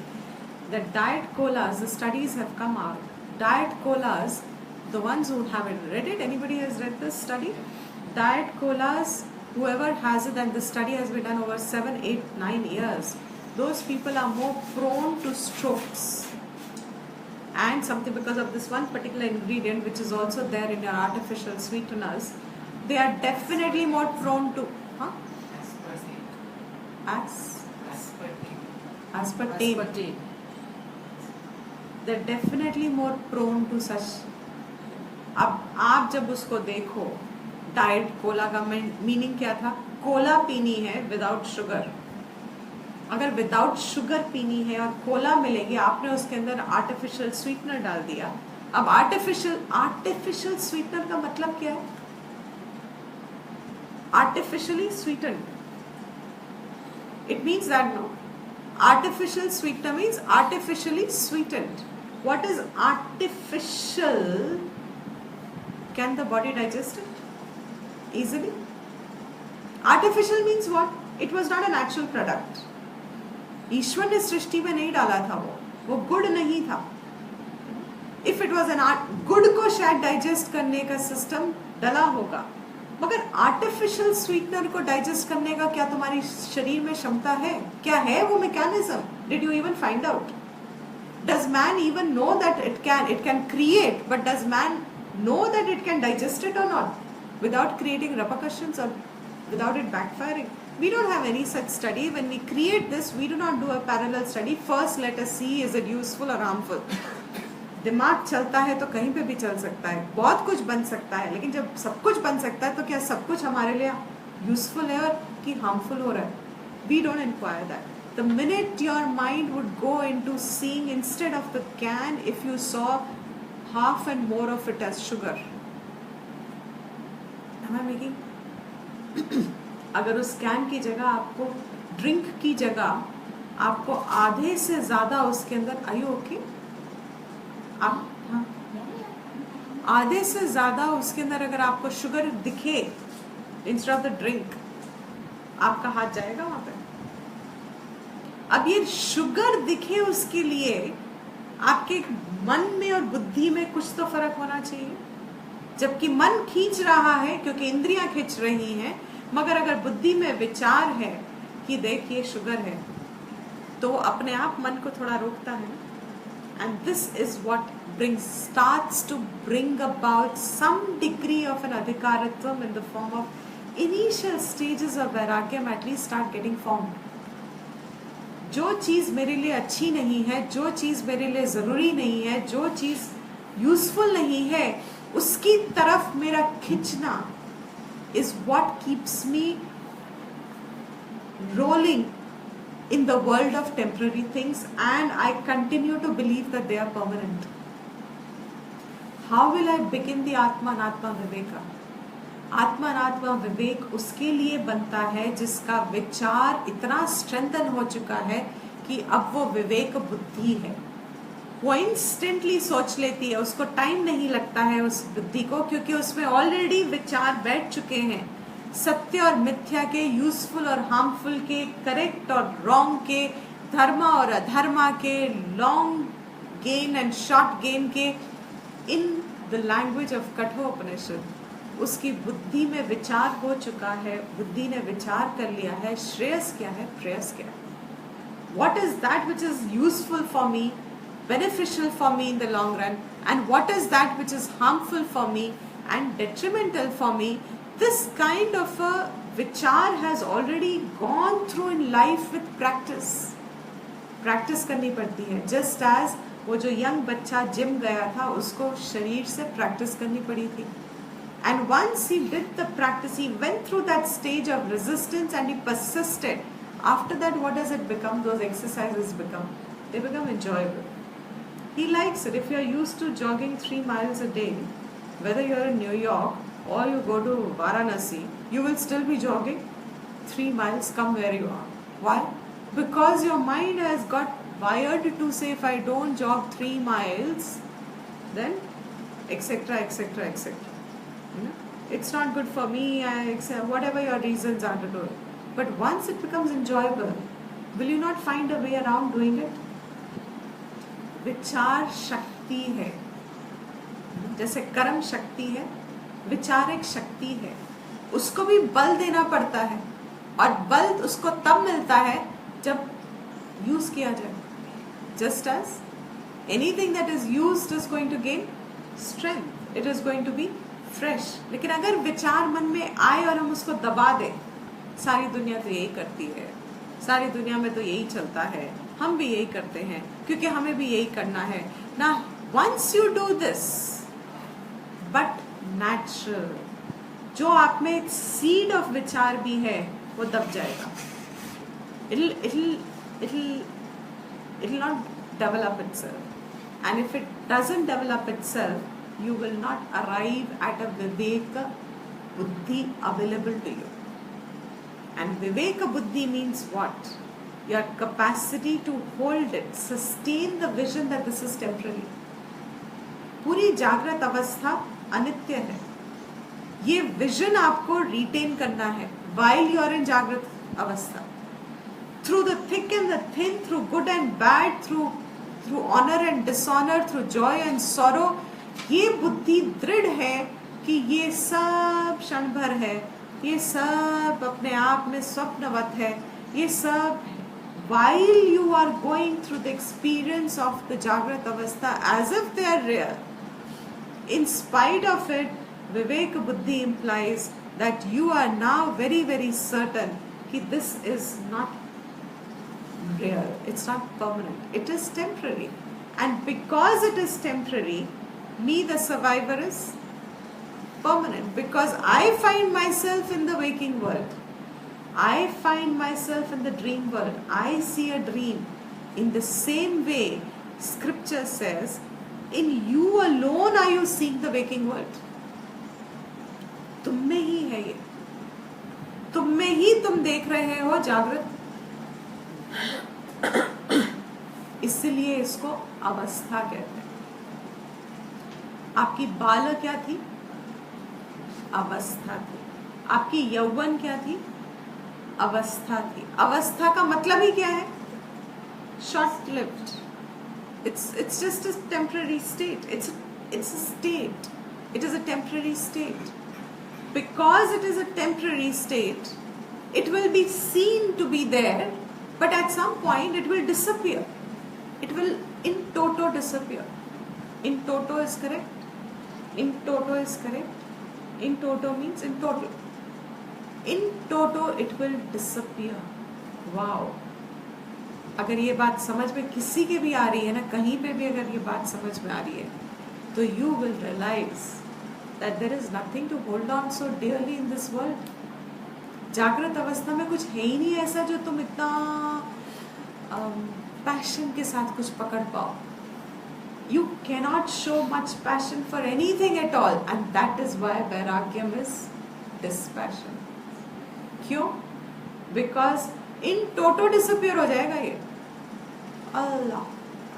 that diet colas, the studies have come out. Diet colas, the ones who haven't read it, anybody has read this study? Diet colas, whoever has it, and the study has been done over 7, 8, 9 years, those people are more prone to strokes. And something because of this one particular ingredient, which is also there in your artificial sweeteners, they are definitely more prone to aspartame. They're definitely more prone to such. अब आप जब उसको देखो, diet Cola का meaning क्या था? Cola पीनी है विदाउट शुगर. अगर विदाउट शुगर पीनी है और कोला मिलेगी, आपने उसके अंदर आर्टिफिशियल स्वीटनर डाल दिया. अब आर्टिफिशियल स्वीटनर का मतलब क्या है? Artificially Sutton. It means that no. Artificial sweetener means artificially sweetened. What is artificial? Can the body digest it easily? Artificial means what? It was not an actual product. ईश्वर ने सृष्टि में नहीं डाला था वो गुड़ नहीं था. If it was an art, गुड़ को शायद डाइजेस्ट करने का सिस्टम डला होगा, मगर आर्टिफिशियल स्वीटनर को डाइजेस्ट करने का क्या तुम्हारी शरीर में क्षमता है? क्या है वो mechanism? Did you even find out? Does man even know that it can create, but does man know that it can digest it or not without creating repercussions or without it backfiring? We don't have any such study. When we create this, we do not do a parallel study. First, let us see, is it useful or harmful? दिमाग चलता है तो कहीं पे भी चल सकता है, बहुत कुछ बन सकता है, लेकिन जब सब कुछ बन सकता है तो क्या सब कुछ हमारे लिए यूजफुल है और कि हार्मफुल हो रहा है? We don't inquire that. The minute your mind would go into seeing, instead of the can, if you saw half and more of it as sugar. Am I making? अगर उस can की जगह आपको drink की जगह आपको आधे से ज्यादा उसके अंदर, आर यू ओके? आप आधे से ज्यादा उसके अंदर अगर आपको शुगर दिखे इंस्टेड ऑफ द ड्रिंक, आपका हाथ जाएगा वहां पे? अब ये शुगर दिखे उसके लिए आपके मन में और बुद्धि में कुछ तो फर्क होना चाहिए। जबकि मन खींच रहा है क्योंकि इंद्रियां खींच रही हैं, मगर अगर बुद्धि में विचार है कि देख ये शुगर है, तो अपने आप मन को थोड़ा रोकता है। And this is what starts to bring about some degree of an adhikaratvam in the form of initial stages of vairagyam at least start getting formed. जो चीज मेरे लिए अच्छी नहीं है, जो चीज मेरे लिए जरूरी नहीं है, जो चीज यूजफुल नहीं है, उसकी तरफ मेरा खिंचना is what keeps me rolling in the world of temporary things, and I continue to believe that they are permanent. How will I begin the Atma Anatma Viveka? आत्मा अनात्मा विवेक उसके लिए बनता है जिसका विचार इतना स्ट्रेंथन हो चुका है कि अब वो विवेक बुद्धि है। वो इंस्टेंटली सोच लेती है, उसको टाइम नहीं लगता है उस बुद्धि को, क्योंकि उसमें ऑलरेडी विचार बैठ चुके हैं सत्य और मिथ्या के, यूजफुल और हार्मफुल के, करेक्ट और रॉन्ग के, धर्म और अधर्मा के, long gain and short gain के। In the language of Kathopanishad उसकी बुद्धि में विचार हो चुका है, बुद्धि ने विचार कर लिया है श्रेयस क्या है, प्रेयस क्या है, what is that which is useful for me, beneficial for me in the long run, and what is that which is harmful for me and detrimental for me. This kind of a vichar has already gone through in life with practice. Practice करनी पड़ती है, just as वो जो young बच्चा gym गया था उसको शरीर से प्रैक्टिस करनी पड़ी थी। And once he did the practice, he went through that stage of resistance and he persisted. After that, what does it become? Those exercises become, they become enjoyable. He likes it. If you're used to jogging 3 miles a day, whether you're in New York or you go to Varanasi, you will still be jogging 3 miles, come where you are. Why? Because your mind has got wired to say, if I don't jog 3 miles, then etc., etc., etc. It's not good for me, whatever your reasons are to do it. But once it becomes enjoyable, will you not find a way around doing it? विचार शक्ति है, जैसे कर्म शक्ति है, विचार एक शक्ति है, उसको भी बल देना पड़ता है, और बल उसको तब मिलता है जब यूज किया जाए। Just as anything that is used is going to gain strength, it is going to be fresh. लेकिन अगर विचार मन में आए और हम उसको दबा दें, सारी दुनिया तो यही करती है, सारी दुनिया में तो यही चलता है, हम भी यही करते हैं क्योंकि हमें भी यही करना है ना। Once you do this, but natural, जो आप में एक सीड ऑफ विचार भी है वो दब जाएगा। It'll not develop itself, and if it doesn't develop itself, you will not arrive at a viveka buddhi available to you. And viveka buddhi means what? Your capacity to hold it, sustain the vision that this is temporary. पूरी जागृत अवस्था अनित्य है, ये vision आपको retain करना है while you are in जागृत अवस्था, through the thick and the thin, through good and bad, through honor and dishonor, through joy and sorrow. ये बुद्धि दृढ़ है कि ये सब क्षण भर है, ये सब अपने आप में स्वप्नवत है, ये सब while you are going through the experience of the Jagrat Avastha as if they are real. In spite of it, Vivek Buddhi implies that you are now very, very certain that this is not real, it's not permanent, it is temporary. And because it is temporary, me the survivor is permanent, because I find myself in the waking world, I find myself in the dream world, I see a dream. In the same way, scripture says, in you alone are you seeing the waking world. तुम में ही है ये, तुम में ही तुम देख रहे हो जागृत इसलिए इसको अवस्था कहते हैं। आपकी बाल क्या थी? अवस्था थी। आपकी यौवन क्या थी? अवस्था थी। अवस्था का मतलब ही क्या है? Short lived. It's just a temporary state. It's a state. It is a temporary state. Because it is a temporary state, it will be seen to be there, but at some point it will disappear. It will in toto disappear. In toto is correct. In toto is correct. In toto means in total. In toto it will disappear. Wow. अगर ये बात समझ में किसी के भी आ रही है ना, कहीं पे भी अगर ये बात समझ में आ रही है, तो you will realise that there is nothing to hold on so dearly in this world. जागृत अवस्था में कुछ है ही नहीं ऐसा जो तुम इतना पैशन के साथ कुछ पकड़ पाओ. You cannot show much passion for anything at all, and that is why vairagyam is dispassion. क्यों? बिकॉज इन टोटो डिसअपियर हो जाएगा ये. अल्लाह,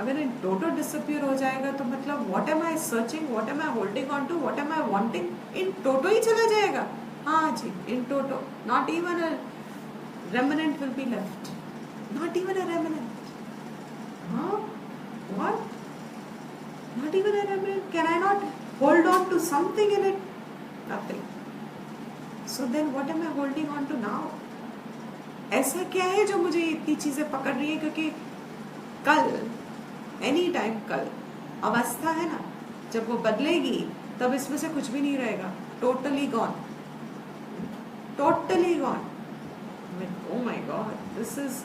अगर इन टोटो डिसअपियर हो जाएगा तो मतलब what am I searching, what am I holding on to, what am I wanting, in toto ही चला जाएगा. हाँ जी, in toto. Not even a remnant will be left. Not even a remnant. हाँ, what? Not even a remnant. Can I not hold on to something in it? Nothing. So then what am I holding on to now? ऐसा क्या है जो मुझे इतनी चीजें पकड़ रही है? क्योंकि कल, एनी टाइम कल, अवस्था है ना, जब वो बदलेगी तब इसमें से कुछ भी नहीं रहेगा. Totally gone. Totally gone. Oh my God, this is,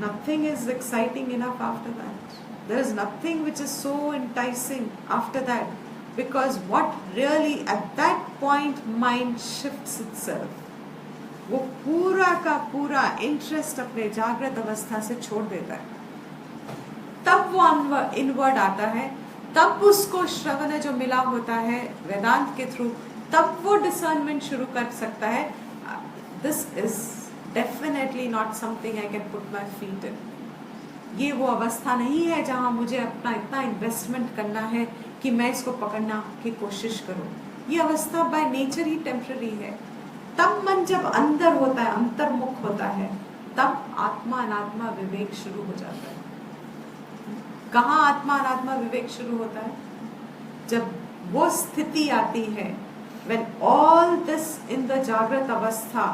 nothing is exciting enough after that. There is nothing which is so enticing after that, because what really at that point mind shifts itself. वो पूरा का पूरा interest अपने जागृत अवस्था से छोड़ देता है. तब वो इनवर्ड आता है, तब उसको श्रवण जो मिला होता है वेदांत के थ्रू, तब वो डिसर्नमेंट शुरू कर सकता है. This is definitely not something I can put my feet in. ये वो अवस्था नहीं है जहां मुझे अपना इतना इन्वेस्टमेंट करना है कि मैं इसको पकड़ना की कोशिश करूं. ये अवस्था बाय नेचर ही टेम्पररी है. तब मन जब अंदर होता है, अंतर्मुख होता है, तब आत्मा अनात्मा विवेक शुरू हो जाता है. कहाँ आत्मा अनात्मा विवेक शुरू होता है? जब वो स्थिति आती है when all this in the जागृत अवस्था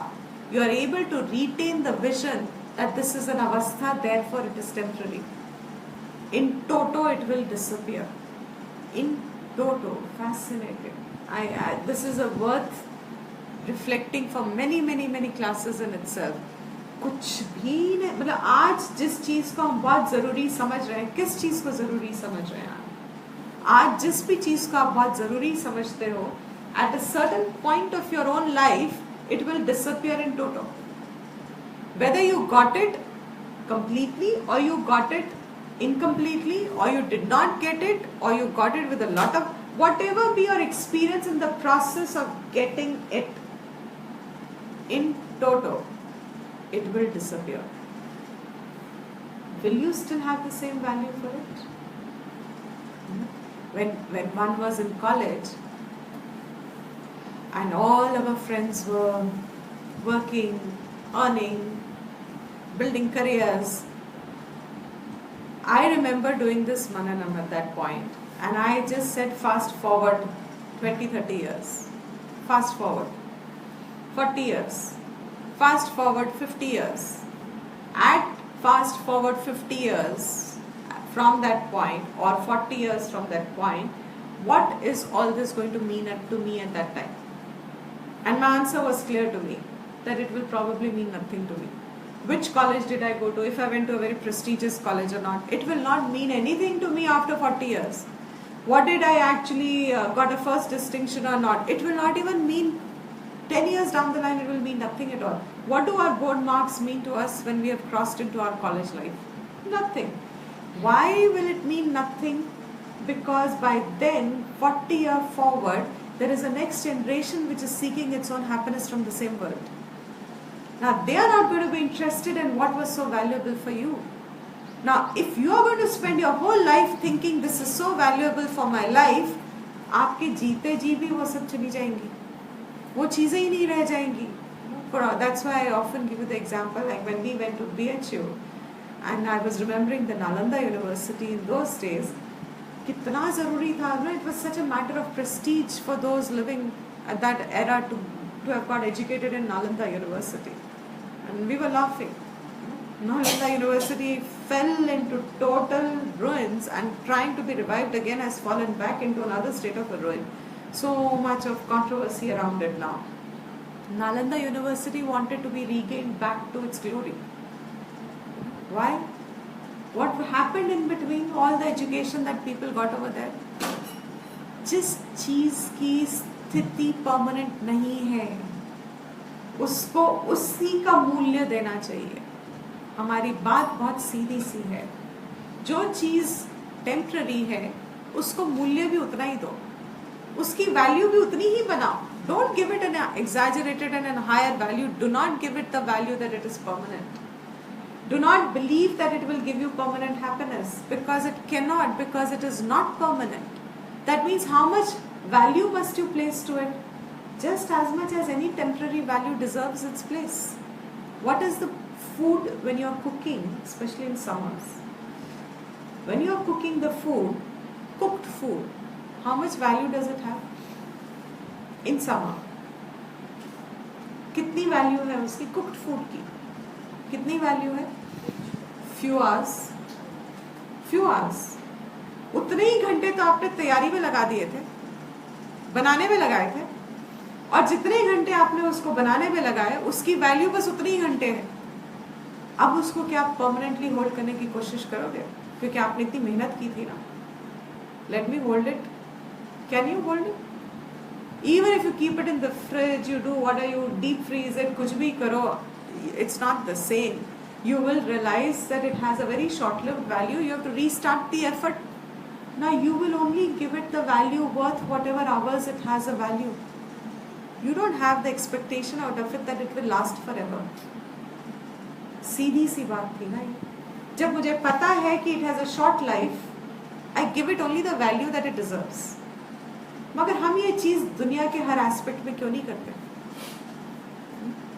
you are able to retain the vision that this is an avastha, therefore it is temporary. In toto it will disappear. In toto. Fascinating. This is a worth reflecting for many classes in itself. कुछ भी नहीं, मतलब आज जिस चीज को हम बहुत जरूरी समझ रहे हैं, किस चीज को जरूरी समझ रहे हैं? आज जिस भी चीज को आप बहुत जरूरी समझते हो, at a certain point of your own life it will disappear in toto. Whether you got it completely or you got it incompletely, or you did not get it, or you got it with a lot of, whatever be your experience in the process of getting it, in toto it will disappear. Will you still have the same value for it? When one was in college and all our friends were working, earning, building careers, I remember doing this mananam at that point, and I just said fast forward 20-30 years, fast forward 40 years, fast forward 50 years. At fast forward 50 years from that point, or 40 years from that point, what is all this going to mean to me at that time? And my answer was clear to me, that it will probably mean nothing to me. Which college did I go to? If I went to a very prestigious college or not, it will not mean anything to me after 40 years. What did I actually got a first distinction or not? It will not even mean 10 years down the line, it will mean nothing at all. What do our board marks mean to us when we have crossed into our college life? Nothing. Why will it mean nothing? Because by then, 40 years forward, there is a next generation which is seeking its own happiness from the same world. Now, they are not going to be interested in what was so valuable for you. Now, if you are going to spend your whole life thinking this is so valuable for my life, आपके जीते जी भी वो सब चली जाएंगी, वो चीज़ें ही नहीं रह जाएंगी. That's why I often give you the example, like when we went to BHU, and I was remembering the Nalanda University in those days, कितना ज़रूरी था, no? It was such a matter of prestige for those living at that era to have got educated in Nalanda University, and we were laughing. Nalanda University fell into total ruins, and trying to be revived again has fallen back into another state of a ruin. So much of controversy around it now. Nalanda University wanted to be regained back to its glory. Why? What happened in between all the education that people got over there? जिस चीज की स्थिति permanent नहीं है, उसको उसी का मूल्य देना चाहिए. हमारी बात बहुत सीधी सी है. जो चीज टेम्पररी है उसको मूल्य भी उतना ही दो, उसकी वैल्यू भी उतनी ही बनाओ. Don't give it an exaggerated and a higher value. Do not give it the value that it is permanent. Do not believe that it will give you permanent happiness, because it cannot, because it is not permanent. That means how much value must you place to it? Just as much as any temporary value deserves its place. What is the food when you are cooking, especially in summers? When you are cooking the food, cooked food, how much value does it have? In summer, कितनी value है उसकी? Cooked food की कितनी value है? Few hours. उतने ही घंटे तो आपने तैयारी में लगा दिए थे, बनाने में लगाए थे, और जितने घंटे आपने उसको बनाने में लगाए उसकी वैल्यू बस उतनी ही घंटे है. अब उसको क्या आप परमानेंटली होल्ड करने की कोशिश करोगे? क्योंकि आपने इतनी मेहनत की थी ना. Let me hold it. Can you hold it? Even if you keep it in the fridge, you do what are you, deep freeze it, कुछ भी करो, it's not the same. You will realize that it has a very short-lived value. You have to restart the effort. Now you will only give it the value worth whatever hours it has a value. You don't have the expectation out of it that it will last forever. सीधी सी बात थी ना. जब मुझे पता है कि it has a short life, I give it only the value that it deserves. मगर हम ये चीज दुनिया के हर एस्पेक्ट में क्यों नहीं करते?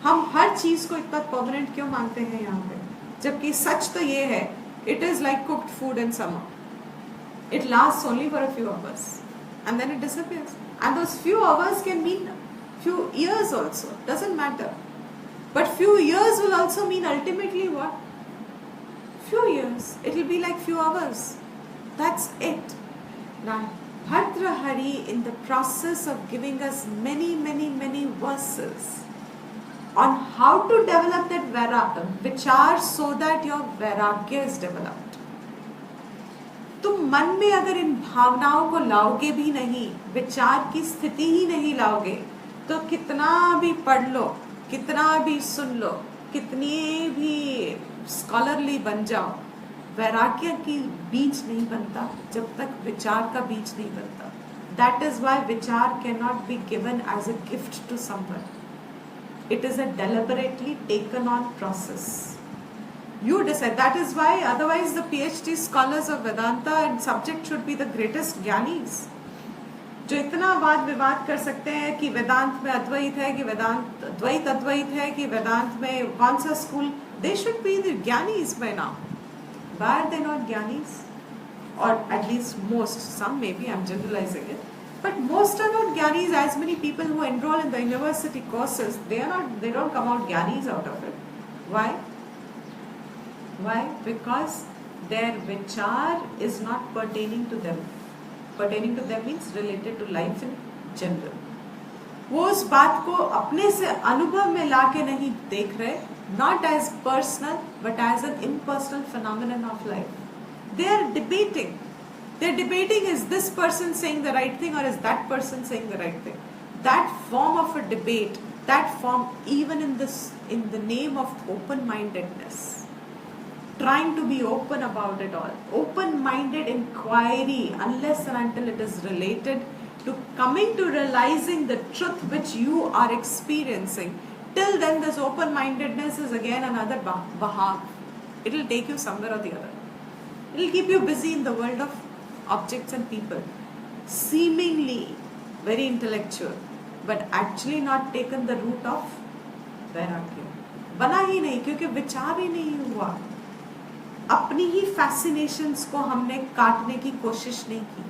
हम हर चीज को इतना परमानेंट क्यों मानते हैं यहाँ पे? जबकि सच तो ये है, it is like cooked food in summer. It lasts only for a few hours and then it disappears. And those few hours can mean few years also, doesn't matter. But few years will also mean ultimately what? Few years. It will be like few hours. That's it. Now, Bhartrahari, in the process of giving us many verses on how to develop that vichar so that your vairagya is developed. तुम मन में अगर इन भावनाओं को लाओगे भी नहीं, विचार की स्थिति ही नहीं लाओगे, तो कितना भी पढ़ लो, कितना भी सुन लो, कितनी भी स्कॉलरली बन जाओ, वैराग्य की बीज नहीं बनता जब तक विचार का बीज नहीं बनता. दैट इज वाई विचार can not be given as a gift to someone. It is a deliberately taken on process. You decide. That is why otherwise the PhD scholars of Vedanta and subject should be the greatest Giani's, जो इतना वाद विवाद कर सकते हैं कि वेदांत में अद्वैत है, कि वेदांत द्वैत अद्वैत है, कि वेदांत में कौन सा school. They should be the Giani's by now. Why are they not Giani's? Or at least most, some maybe, I'm generalizing it, but most are not Giani's. As many people who enroll in the university courses, they don't come out Giani's out of it. Why? Because their vichar is not pertaining to them. Pertaining to them means related to life in general. वो उस बात को अपने से अनुभव में लाके नहीं देख रहे, not as personal but as an impersonal phenomenon of life. They are debating. They're debating, is this person saying the right thing or is that person saying the right thing? That form of a debate, that form even in the name of open-mindedness, trying to be open about it all, open-minded inquiry, unless and until it is related to coming to realizing the truth which you are experiencing. Till then, this open-mindedness is again another bahag. It will take you somewhere or the other. It'll keep you busy in the world of objects and people, seemingly very intellectual, but actually not taken the root of वैराग्य. बना ही नहीं, क्योंकि विचार ही नहीं हुआ. अपनी ही फैसिनेशंस को हमने काटने की कोशिश नहीं की.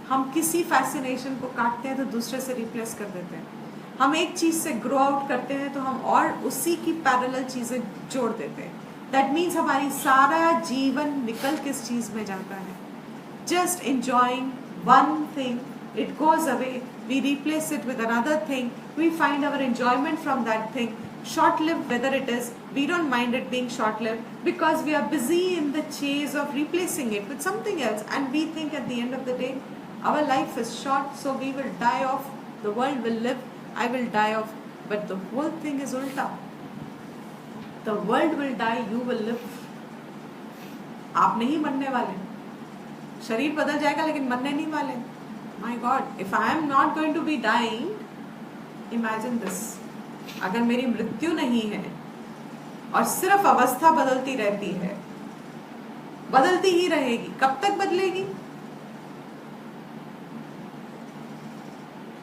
हम किसी फैसिनेशन को काटते हैं तो दूसरे से रिप्लेस कर देते हैं. हम एक चीज से ग्रो आउट करते हैं तो हम और उसी की पैरेलल चीजें जोड़ देते हैं. दैट मीन्स हमारी सारा जीवन निकल किस चीज में जाता है? Just enjoying one thing, it goes away, we replace it with another thing, we find our enjoyment from that thing, short-lived whether it is, we don't mind it being short-lived because we are busy in the chase of replacing it with something else, and we think at the end of the day our life is short, so we will die off, the world will live, I will die off. But the whole thing is ulta. The world will die, you will live. आप नहीं मरने वाले, शरीर बदल जाएगा लेकिन मरने नहीं वाले. My God, if I am not going to be dying, imagine this. अगर मेरी मृत्यु नहीं है और सिर्फ अवस्था बदलती रहती है, बदलती ही रहेगी, कब तक बदलेगी?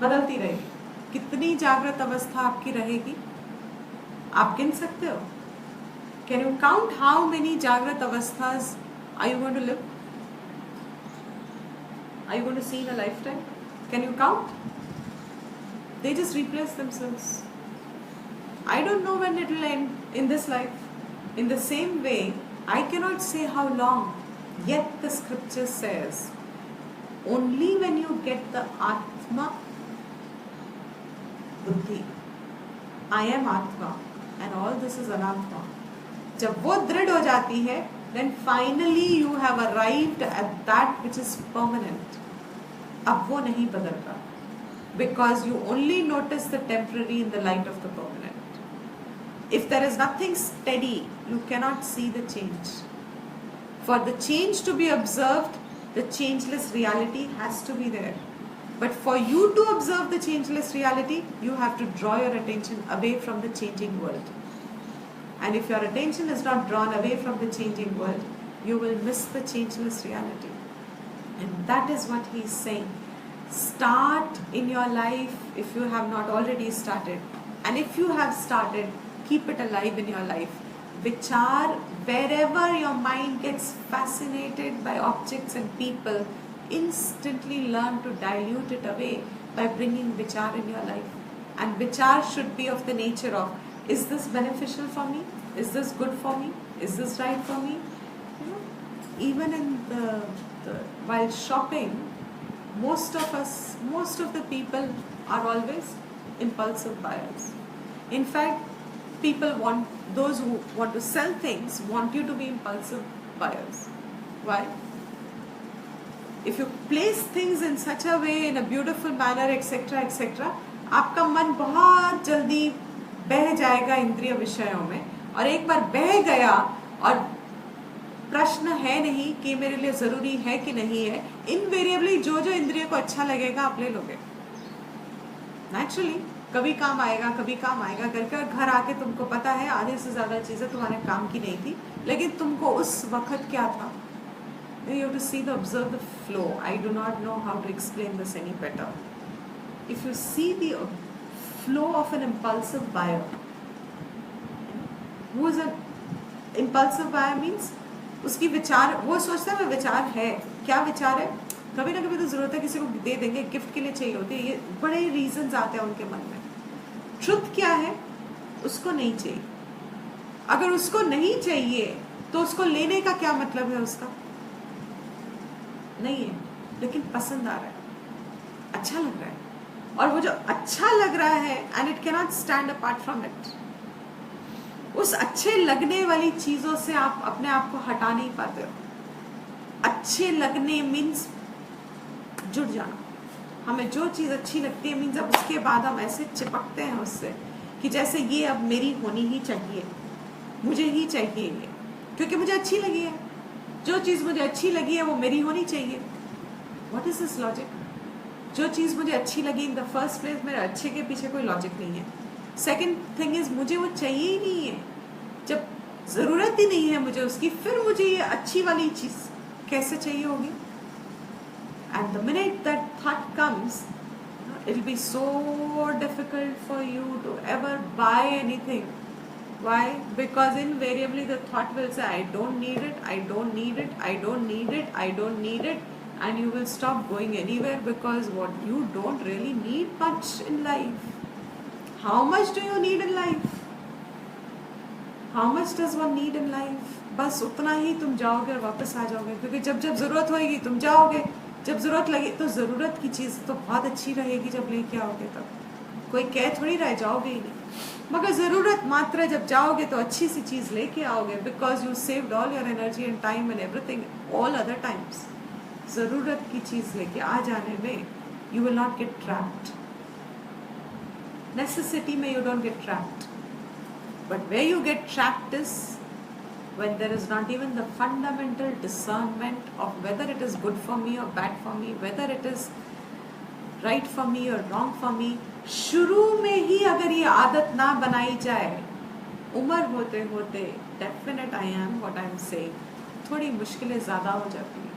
बदलती रहेगी. कितनी जागृत अवस्था आपकी रहेगी? आप गिन सकते हो? Can you count how many जागृत अवस्थाs are you going to live? Are you going to see in a lifetime? Can you count? They just replace themselves. I don't know when it will end in this life. In the same way, I cannot say how long. Yet the scripture says, only when you get the Atma Buddhi, I am Atma and all this is Anatma. जब वो दृढ़ हो जाती है, then finally you have arrived at that which is permanent. अब वो नहीं बदल रहा, because you only notice the temporary in the light of the permanent. If there is nothing steady, you cannot see the change. For the change to be observed, the changeless reality has to be there. But for you to observe the changeless reality, you have to draw your attention away from the changing world. And if your attention is not drawn away from the changing world, you will miss the changeless reality. And that is what he is saying. Start in your life if you have not already started. And if you have started, keep it alive in your life. Vichar, wherever your mind gets fascinated by objects and people, instantly learn to dilute it away by bringing vichar in your life. And vichar should be of the nature of, is this beneficial for me? Is this good for me? Is this right for me? You know, even in while shopping, most of the people are always impulsive buyers. In fact, those who want to sell things want you to be impulsive buyers. Why? If you place things in such a way, in a beautiful manner, etc., etc., आपका मन बहुत जल्दी बह जाएगा इंद्रिय विषयों में, और एक बार बह गया और प्रश्न है नहीं कि मेरे लिए जरूरी है कि नहीं है, इनवेरिएबली जो जो इंद्रिय को अच्छा लगेगा आप ले लोगे. नेचुरली कभी काम आएगा करके घर आके तुमको पता है आधे से ज्यादा चीजें तुम्हारे काम की नहीं थी, लेकिन तुमको उस वक्त क्या था. You have to see observe the flow. I do not know how to explain this any better. If you see the flow of an impulsive buyer, who is an impulsive buyer means उसकी विचार, वो सोचता है विचार है, क्या विचार है, कभी ना कभी तो जरूरत है, किसी को दे देंगे, गिफ्ट के लिए चाहिए होती है, ये बड़े रीजंस आते हैं उनके मन में. ट्रुथ क्या है, उसको नहीं चाहिए. अगर उसको नहीं चाहिए तो उसको लेने का क्या मतलब है, उसका नहीं है, लेकिन पसंद आ रहा है, अच्छा लग रहा है, और वो जो अच्छा लग रहा है and it can not stand apart from it, उस अच्छे लगने वाली चीजों से आप अपने आप को हटा नहीं पाते हो. अच्छे लगने मीन्स जुड़ जाना. हमें जो चीज अच्छी लगती है मीन्स अब उसके बाद हम ऐसे चिपकते हैं उससे कि जैसे ये अब मेरी होनी ही चाहिए, मुझे ही चाहिए ये, क्योंकि मुझे अच्छी लगी है. जो चीज मुझे अच्छी लगी है वो मेरी होनी चाहिए. What is this logic? जो चीज मुझे अच्छी लगी इन द फर्स्ट प्लेस, मेरे अच्छे के पीछे कोई लॉजिक नहीं है. सेकेंड थिंग इज मुझे वो चाहिए ही नहीं है. जब जरूरत ही नहीं है मुझे उसकी, फिर मुझे ये अच्छी वाली चीज कैसे चाहिए होगी? And the minute that thought comes, it will be so difficult for you to ever buy anything. Why? Because invariably the thought will say, I don't need it, I don't need it, I don't need it, I don't need it, and you will stop going anywhere, because what you don't really need much in life. How much do you need in life? How much does one need in life? बस उतना ही तुम जाओगे और वापस आ जाओगे, क्योंकि जब जब जरूरत होएगी तुम जाओगे, जब जरूरत लगे तो जरूरत की चीज तो बहुत अच्छी रहेगी जब लेके आओगे, तब कोई कह थोड़ी रह जाओगे ही नहीं, मगर जरूरत मात्र जब जाओगे तो अच्छी सी चीज लेके आओगे, because you saved all your energy and time and everything all other times. जरूरत की चीज लेके आ जाने में you will not get trapped. Necessity में you don't get trapped, but where you get trapped is when there is not even the fundamental discernment of whether it is good for me or bad for me, whether it is right for me or wrong for me. शुरू में ही अगर ये आदत ना बनाई जाए, उम्र होते होते definite I am what I am saying, थोड़ी मुश्किलें ज़्यादा हो जाती हैं.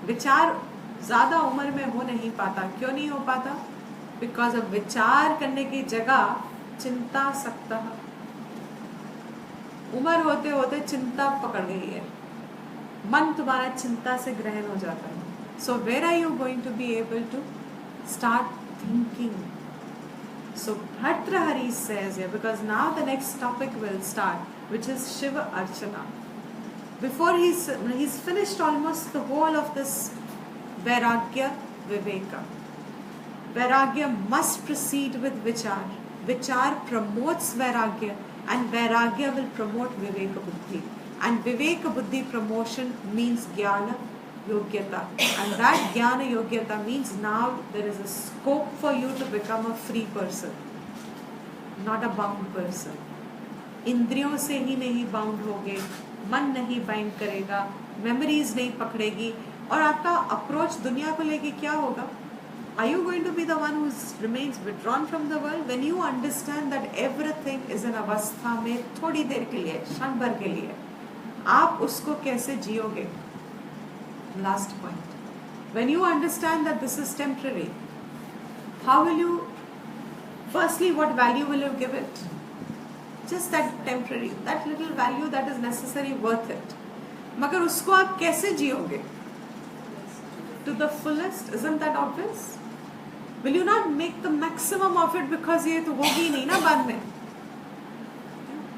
विचार ज़्यादा उम्र में हो नहीं पाता. क्यों नहीं हो पाता? बिकॉज अब विचार करने की जगह चिंता सकता है. उम्र होते होते चिंता पकड़ गई है, मन तुम्हारा चिंता से ग्रहण हो जाता है. So where are you going to be able to start thinking? So Bhartrihari says here, because now the next topic will start, which is Shiva Archana. Before he's finished almost the whole of this Vairagya Viveka. Vairagya must proceed with Vichar. Vichar promotes Vairagya, and Vairagya will promote Viveka Buddhi. And Viveka Buddhi promotion means Jnana Yogyata. And that Jnana Yogyata means now there is a scope for you to become a free person, not a bound person. इंद्रियों से ही नहीं bound होगे, मन नहीं bind करेगा, memories नहीं पकड़ेगी, और आपका अप्रोच दुनिया को लेके क्या होगा? Are you going to be the one who remains withdrawn from the world? When you understand that everything is an अवस्था में थोड़ी देर के लिए, क्षण भर के लिए, आप उसको कैसे जियोगे? Last point. When you understand that this is temporary, how will you? Firstly, what value will you give it? Just that temporary, that little value that is necessary, worth it. मगर उसको आप कैसे जियोगे? To the fullest, isn't that obvious? Will you not make the maximum of it, because ये तो होगी नहीं ना बाद में?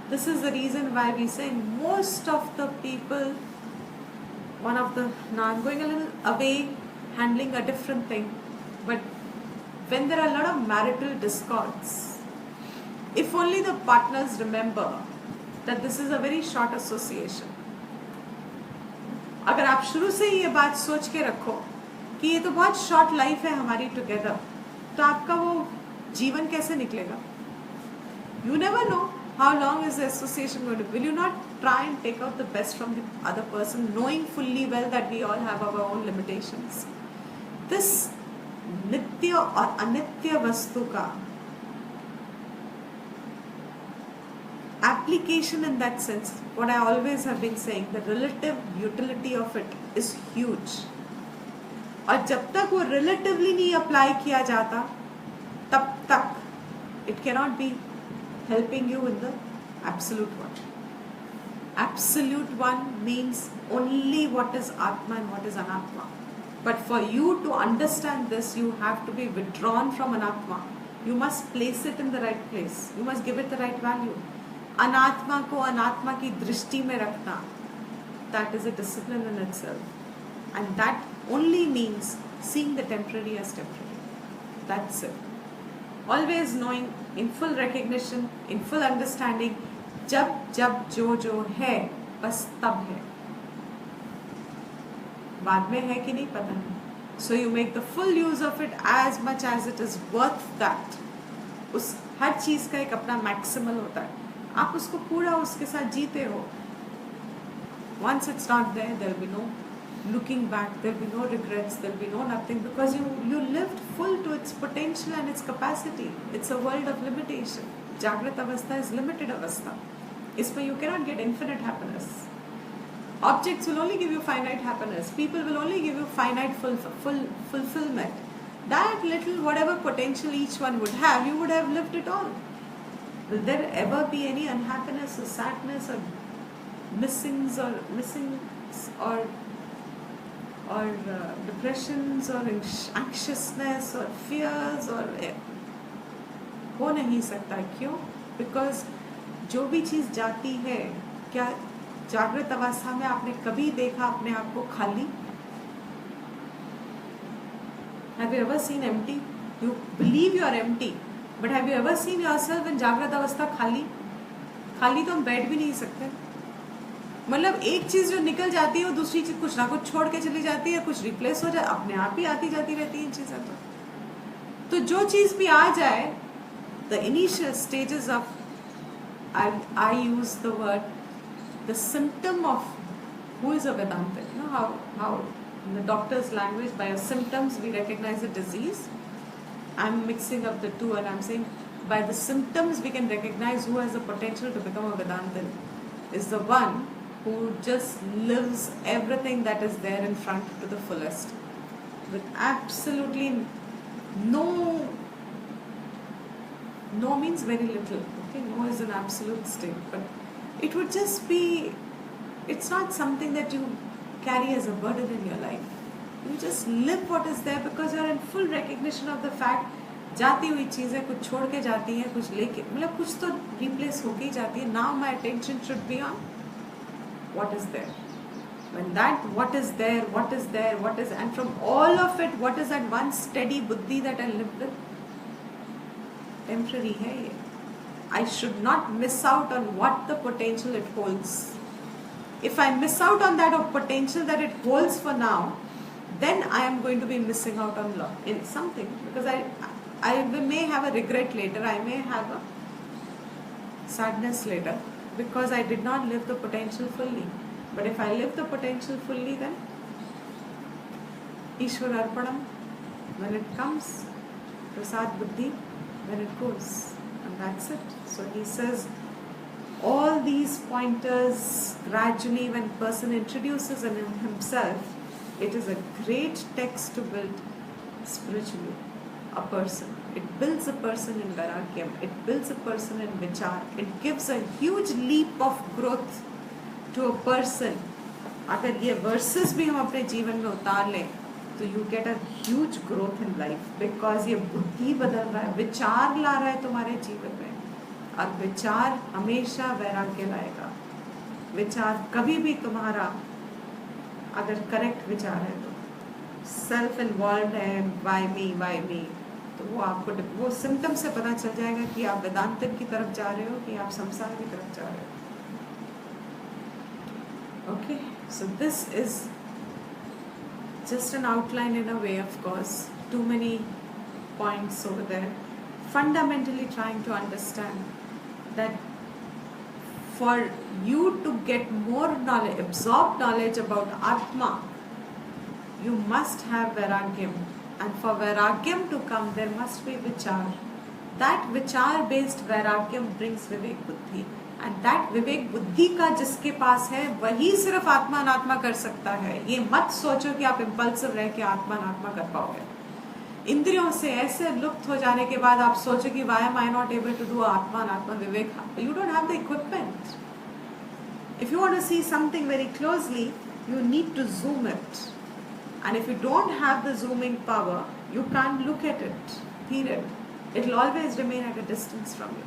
This is the reason why we say most of the people, now I'm going a little away, handling a different thing, but when there are a lot of marital discords, if only the partners remember that this is a very short association. अगर आप शुरू से ही ये बात सोच के रखो कि ये तो बहुत शॉर्ट लाइफ है हमारी टुगेदर, तो आपका वो जीवन कैसे निकलेगा? You never know how long is the association going to. Will you not try and take out the best from the other person, knowing fully well that we all have our own limitations? This नित्य और अनित्य वस्तु का application in that sense, what I always have been saying, the relative utility of it is huge. और जब तक वो relatively नहीं apply किया जाता, तब तक it cannot be helping you in the absolute one. Absolute one means only what is Atma and what is Anatma. But for you to understand this, you have to be withdrawn from Anatma. You must place it in the right place. You must give it the right value. अनात्मा को अनात्मा की दृष्टि में रखना, that is a discipline in itself, and that only means seeing the temporary as temporary. That's it. Always knowing, in full recognition, in full understanding, जब जब जो है बस तब है, बाद में है कि नहीं पता नहीं. So you make the full use of it as much as it is worth that. उस हर चीज का एक अपना मैक्सिमल होता है, आप उसको पूरा उसके साथ जीते हो. Once it's not there, there will be no looking back, there will be no regrets, there will be no nothing, because you lived full to its potential and its capacity. It's a world of limitation. Jagrat avastha is limited avastha. इसमें you cannot get infinite happiness. Objects will only give you finite happiness. People will only give you finite fulfillment. That little, whatever potential each one would have, you would have lived it all. Will there ever be any unhappiness or sadness or missings or depressions or anxiousness or fears or हो नहीं सकता. क्यों? Because जो भी चीज़ जाती है, क्या जागृत अवस्था में आपने कभी देखा अपने आप को खाली? Have you ever seen empty? You believe you are empty, but have you ever seen yourself in जागृत अवस्था खाली? खाली तो हम बैठ भी नहीं सकते. मतलब एक चीज जो निकल जाती है वो दूसरी चीज कुछ ना कुछ छोड़ के चली जाती है, कुछ रिप्लेस हो जाए, अपने आप ही आती जाती रहती है चीजें. तो जो चीज भी आ जाए, the initial stages of, I use the word, the symptom of who is a Vedanta. You know how in the doctor's language, by symptoms we recognize a disease. I'm mixing up the two and I'm saying by the symptoms we can recognize who has the potential to become a Vedantin. Is the one who just lives everything that is there in front to the fullest, with absolutely no means very little. Okay, no is an absolute state, but it would just be, it's not something that you carry as a burden in your life. You just live what is there because you're in full recognition of the fact, जाती हुई चीजें कुछ छोड़ के जाती हैं, कुछ लेके, मतलब कुछ तो replace होके ही जाती है. Now my attention should be on what is there. When that what is there, and from all of it, what is that one steady buddhi that I live with? Temporary है ये. I should not miss out on what the potential it holds. If I miss out on that potential that it holds for now, then I am going to be missing out on in something, because I may have a regret later, I may have a sadness later, because I did not live the potential fully. But if I live the potential fully, then Ishwar Arpanam, when it comes, Prasad Buddhi, when it goes, and that's it. So he says, all these pointers gradually, when person introduces in himself, it is a great text to build spiritually a person. It builds a person in Vairagyam, it builds a person in Vichar, it gives a huge leap of growth to a person. अगर ये verses भी हम अपने जीवन में उतार लें, तो you get a huge growth in life, because ये बुद्धि बदल रहा है, विचार ला रहा है तुम्हारे जीवन में, और विचार हमेशा वैराग्य लाएगा. विचार कभी भी तुम्हारा अगर करेक्ट विचार है तो सेल्फ इन्वॉल्व है, वाई मी, तो वो आपको वो सिम्टम से पता चल जाएगा कि आप वेदांतन की तरफ जा रहे हो कि आप संसार की तरफ जा रहे हो. Okay, so this is just an outline in a way, of course, too many points over there, fundamentally trying to understand that for you to get more knowledge, absorb knowledge about Atma, you must have Vairagyam, and for Vairagyam to come, there must be Vichar. That Vichar based Vairagyam brings Vivek Buddhi, and that Vivek Buddhi का जिसके पास है वही सिर्फ आत्मा अनात्मा कर सकता है. ये मत सोचो कि आप इम्पल्सिव रह के आत्मा अनात्मा कर पाओगे. इंद्रियों से ऐसे लुप्त हो जाने के बाद आप सोचो कि why am I not able to do आत्मा अनात्मा विवेक? You don't have the equipment. If you want to see something very closely, you need to zoom it. And if you don't have the zooming power, you can't look at it. Period. It will always remain at a distance from you.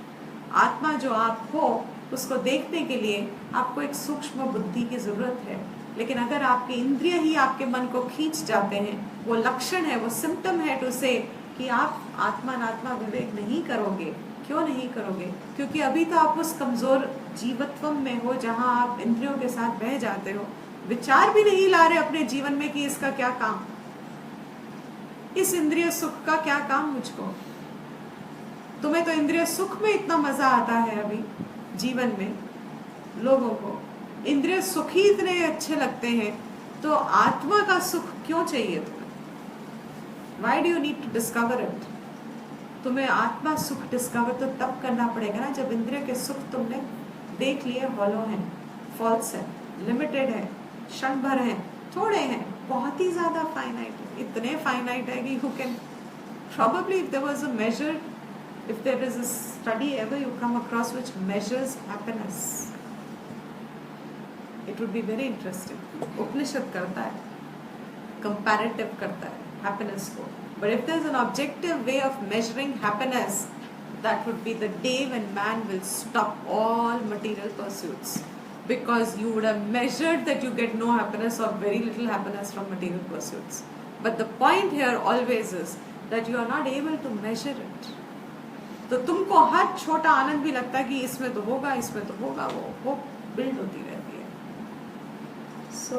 आत्मा जो आप हो, उसको देखने के लिए आपको एक सूक्ष्म बुद्धि की जरूरत है. लेकिन अगर आपके इंद्रिय ही आपके मन को खींच जाते हैं, वो लक्षण है, वो सिम्टम है टू से कि आप आत्मा अनात्मा विवेक नहीं करोगे. क्यों नहीं करोगे? क्योंकि अभी तो आप उस कमजोर जीवत्व में हो जहां आप इंद्रियों के साथ बह जाते हो. विचार भी नहीं ला रहे अपने जीवन में कि इसका क्या काम, इस इंद्रिय सुख का क्या काम मुझको. तुम्हें तो इंद्रिय सुख में इतना मजा आता है अभी जीवन में. लोगों को इंद्रिय सुख ही इतने अच्छे लगते हैं, तो आत्मा का सुख क्यों चाहिए तुम्हें? Why do you need to discover it? तुम्हें आत्मा सुख डिस्कवर तो तब करना पड़ेगा ना जब इंद्रिय के सुख तुमने देख लिए हॉलो हैं, फॉल्स है, लिमिटेड है, क्षण भर हैं, थोड़े हैं, बहुत ही ज़्यादा फाइनाइट है, इतने फाइनाइट है कि you can probably, if there was a measure, if there is a study ever you come across which measures happiness, it would be very interesting. उपनिषद करता है, comparative करता है happiness को. But if there is an objective way of measuring happiness, that would be the day when man will stop all material pursuits. Because you would have measured that you get no happiness or very little happiness from material pursuits. But the point here always is that you are not able to measure it. तो तुमको हर छोटा आनंद भी लगता है कि इसमें तो होगा, इसमें तो होगा, वो बिल्ड होती रहती है. So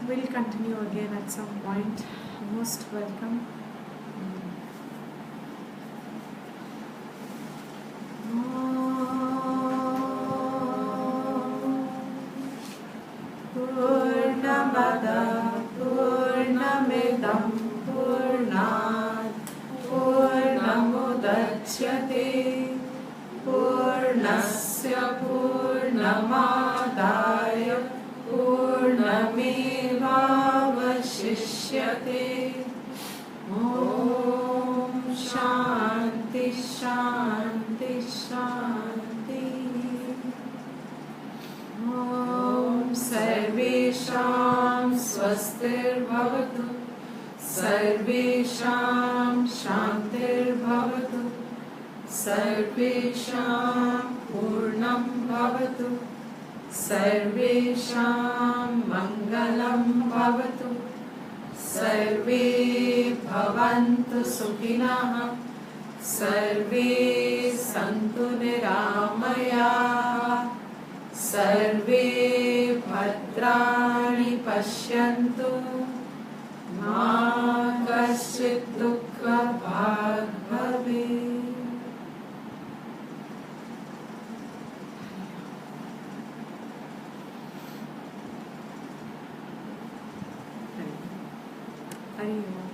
we'll continue again at some point. Most welcome. Purnamada Purnamidam Purnat Purnamudachyate Purnasya Purnamadaya Purnamevavashishyate. Om Shanti Shanti Shanti. Om Sarvesham Swastir Bhavatu Sarvesham Shantir Bhavatu Sarvesham Purnam Bhavatu Sarvesham Mangalam Bhavatu Sarve Bhavantu Sukhinah Sarve Santu Niramaya Sarve Bhadrani Pashyantu Ma Kaschit Dukkha Bhag Bhavet. Hari Om.